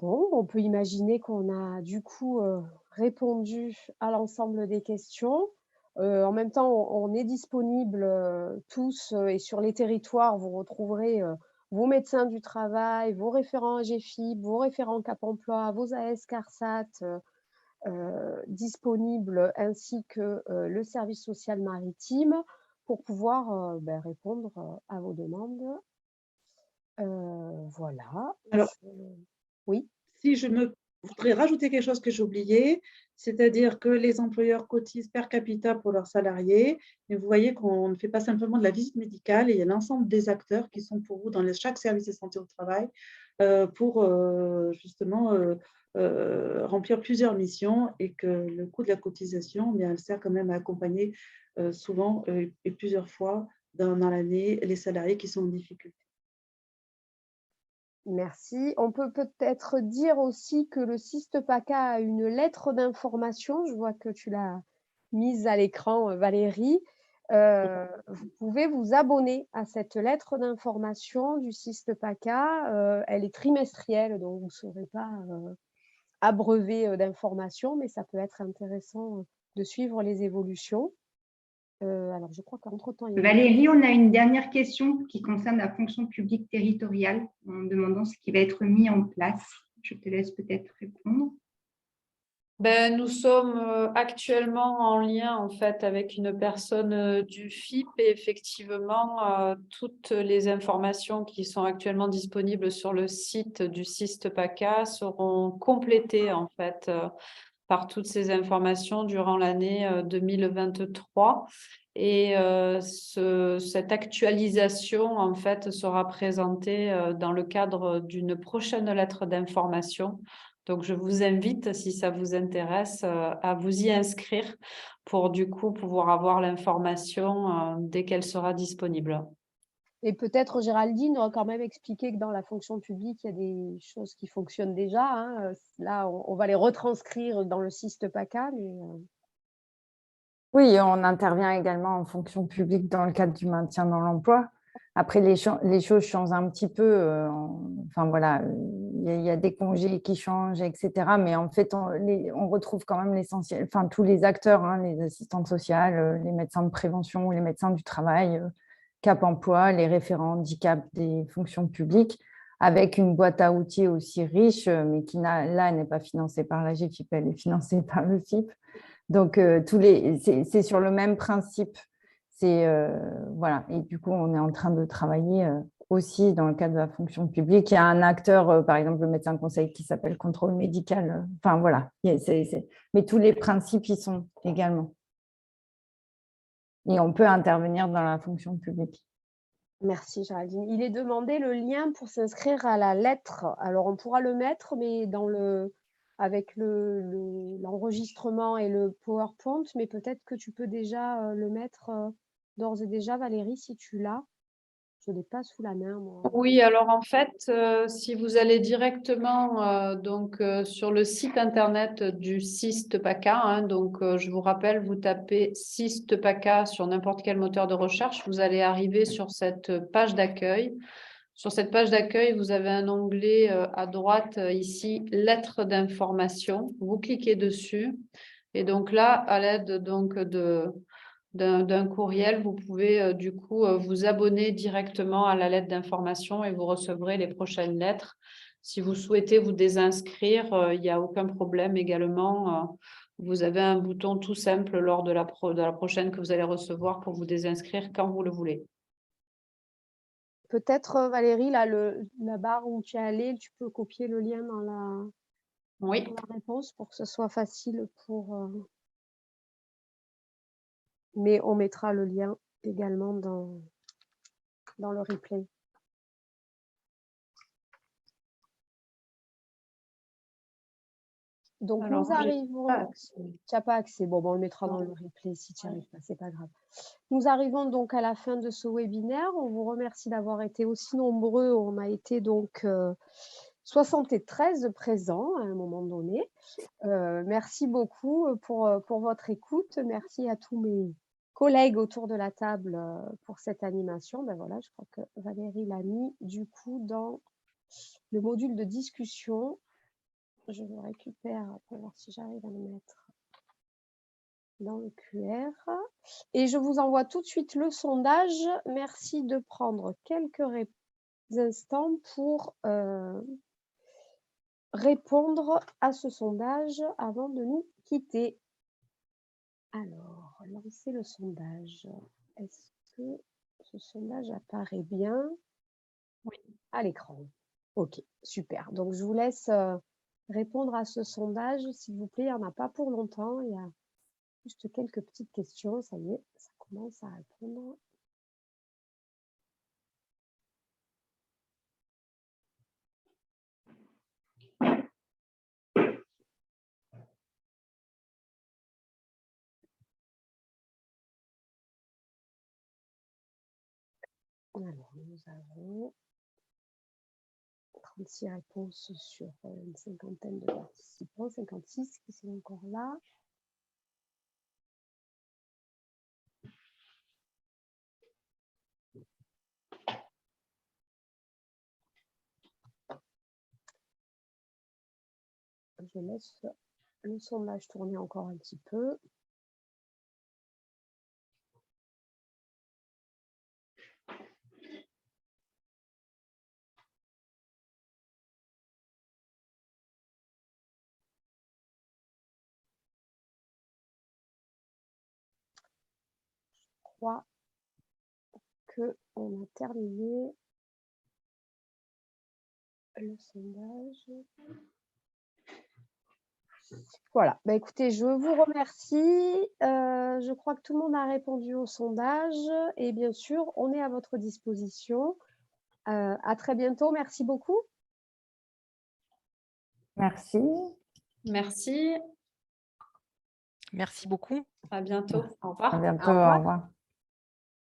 [SPEAKER 1] Bon, on peut imaginer qu'on a du coup répondu à l'ensemble des questions. En même temps, on est disponible tous et sur les territoires, vous retrouverez vos médecins du travail, vos référents AGEFIP, vos référents Cap Emploi, vos AS CARSAT disponibles, ainsi que le service social maritime pour pouvoir répondre à vos demandes. Voilà.
[SPEAKER 4] Alors,
[SPEAKER 1] oui.
[SPEAKER 4] si je voudrais rajouter quelque chose que j'ai oublié, c'est-à-dire que les employeurs cotisent per capita pour leurs salariés, mais vous voyez qu'on ne fait pas simplement de la visite médicale, et il y a l'ensemble des acteurs qui sont pour vous dans chaque service de santé au travail pour justement remplir plusieurs missions, et que le coût de la cotisation, elle sert quand même à accompagner souvent et plusieurs fois dans l'année les salariés qui sont en difficulté.
[SPEAKER 1] Merci. On peut peut-être dire aussi que le CIST-PACA a une lettre d'information. Je vois que tu l'as mise à l'écran, Valérie. Vous pouvez vous abonner à cette lettre d'information du CIST-PACA. Elle est trimestrielle, donc vous ne serez pas abreuvé d'informations, mais ça peut être intéressant de suivre les évolutions. Alors, je crois qu'entre-temps, il y a
[SPEAKER 3] Valérie, on a une dernière question qui concerne la fonction publique territoriale, en demandant ce qui va être mis en place. Je te laisse peut-être répondre.
[SPEAKER 2] Nous sommes actuellement en lien en fait avec une personne du FIP, et effectivement toutes les informations qui sont actuellement disponibles sur le site du CIST-PACA seront complétées en fait par toutes ces informations durant l'année 2023. Et cette actualisation en fait sera présentée dans le cadre d'une prochaine lettre d'information. Donc, je vous invite, si ça vous intéresse, à vous y inscrire pour du coup pouvoir avoir l'information dès qu'elle sera disponible.
[SPEAKER 1] Et peut-être Géraldine aura quand même expliqué que dans la fonction publique, il y a des choses qui fonctionnent déjà, hein. Là, on va les retranscrire dans le CIST-PACA.
[SPEAKER 5] Oui, on intervient également en fonction publique dans le cadre du maintien dans l'emploi. Après, les choses changent un petit peu. Enfin, voilà, il y a des congés qui changent, etc. Mais en fait, on retrouve quand même l'essentiel. Enfin, tous les acteurs, hein, les assistantes sociales, les médecins de prévention, les médecins du travail, Cap Emploi, les référents handicap des fonctions publiques, avec une boîte à outils aussi riche, mais qui, là, n'est pas financée par la GFIP, elle est financée par le FIP. Donc, c'est sur le même principe. Voilà. Et du coup, on est en train de travailler aussi dans le cadre de la fonction publique. Il y a un acteur, par exemple, le médecin conseil qui s'appelle contrôle médical. Enfin, voilà. Mais tous les principes y sont également. Et on peut intervenir dans la fonction publique.
[SPEAKER 1] Merci Géraldine. Il est demandé le lien pour s'inscrire à la lettre. Alors, on pourra le mettre, mais avec l'enregistrement et le PowerPoint, mais peut-être que tu peux déjà le mettre d'ores et déjà, Valérie, si tu l'as. Je ne l'ai pas sous la main, moi.
[SPEAKER 2] Oui, alors en fait, si vous allez directement sur le site internet du CIST-PACA, hein, donc je vous rappelle, vous tapez CIST-PACA sur n'importe quel moteur de recherche, vous allez arriver sur cette page d'accueil. Sur cette page d'accueil, vous avez un onglet à droite ici, lettres d'information. Vous cliquez dessus, et donc là, à l'aide donc d'un courriel, vous pouvez du coup vous abonner directement à la lettre d'information et vous recevrez les prochaines lettres. Si vous souhaitez vous désinscrire, il n'y a aucun problème également. Vous avez un bouton tout simple lors de la prochaine que vous allez recevoir pour vous désinscrire quand vous le voulez.
[SPEAKER 1] Peut-être, Valérie, là, la barre où tu es allée, tu peux copier le lien dans
[SPEAKER 2] Oui.
[SPEAKER 1] la réponse pour que ce soit facile pour... Mais on mettra le lien également dans le replay. Donc,
[SPEAKER 2] Alors,
[SPEAKER 1] nous arrivons... Tu n'as pas accès. Bon, on le mettra dans
[SPEAKER 2] Non.
[SPEAKER 1] le replay si tu n'y arrives pas, c'est pas grave. Nous arrivons donc à la fin de ce webinaire. On vous remercie d'avoir été aussi nombreux. On a été donc 73 présents à un moment donné. Merci beaucoup pour votre écoute. Merci à tous mes collègues autour de la table pour cette animation. Ben voilà, je crois que Valérie l'a mis du coup dans le module de discussion. Je le récupère pour voir si j'arrive à le mettre dans le QR. Et je vous envoie tout de suite le sondage. Merci de prendre quelques instants pour répondre à ce sondage avant de nous quitter. Alors, lancer le sondage. Est-ce que ce sondage apparaît bien?
[SPEAKER 2] Oui.
[SPEAKER 1] À l'écran. Ok, super. Donc, je vous laisse répondre à ce sondage, s'il vous plaît. Il n'y en a pas pour longtemps. Il y a juste quelques petites questions. Ça y est, ça commence à répondre. Alors, nous avons 36 réponses sur une cinquantaine de participants, 56 qui sont encore là. Je laisse le sondage tourner encore un petit peu. Je crois qu'on a terminé le sondage. Voilà, bah, écoutez, je vous remercie. Je crois que tout le monde a répondu au sondage et bien sûr, on est à votre disposition. À très bientôt, merci beaucoup.
[SPEAKER 5] Merci.
[SPEAKER 2] Merci.
[SPEAKER 6] Merci beaucoup.
[SPEAKER 2] À bientôt. Au revoir.
[SPEAKER 5] À bientôt.
[SPEAKER 1] Au revoir.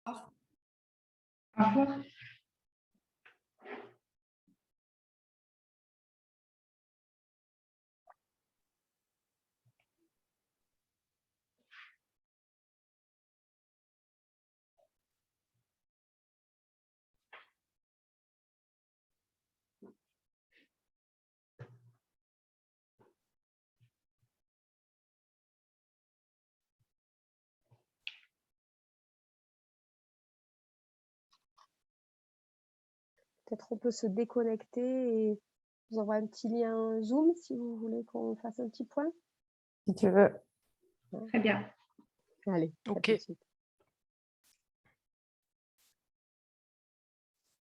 [SPEAKER 5] Au revoir.
[SPEAKER 3] Au revoir.
[SPEAKER 1] Peut-être on peut se déconnecter et je vous envoie un petit lien Zoom si vous voulez qu'on fasse un petit point.
[SPEAKER 5] Si tu veux.
[SPEAKER 3] Très bien.
[SPEAKER 1] Allez, à
[SPEAKER 6] Ok.
[SPEAKER 1] tout de suite.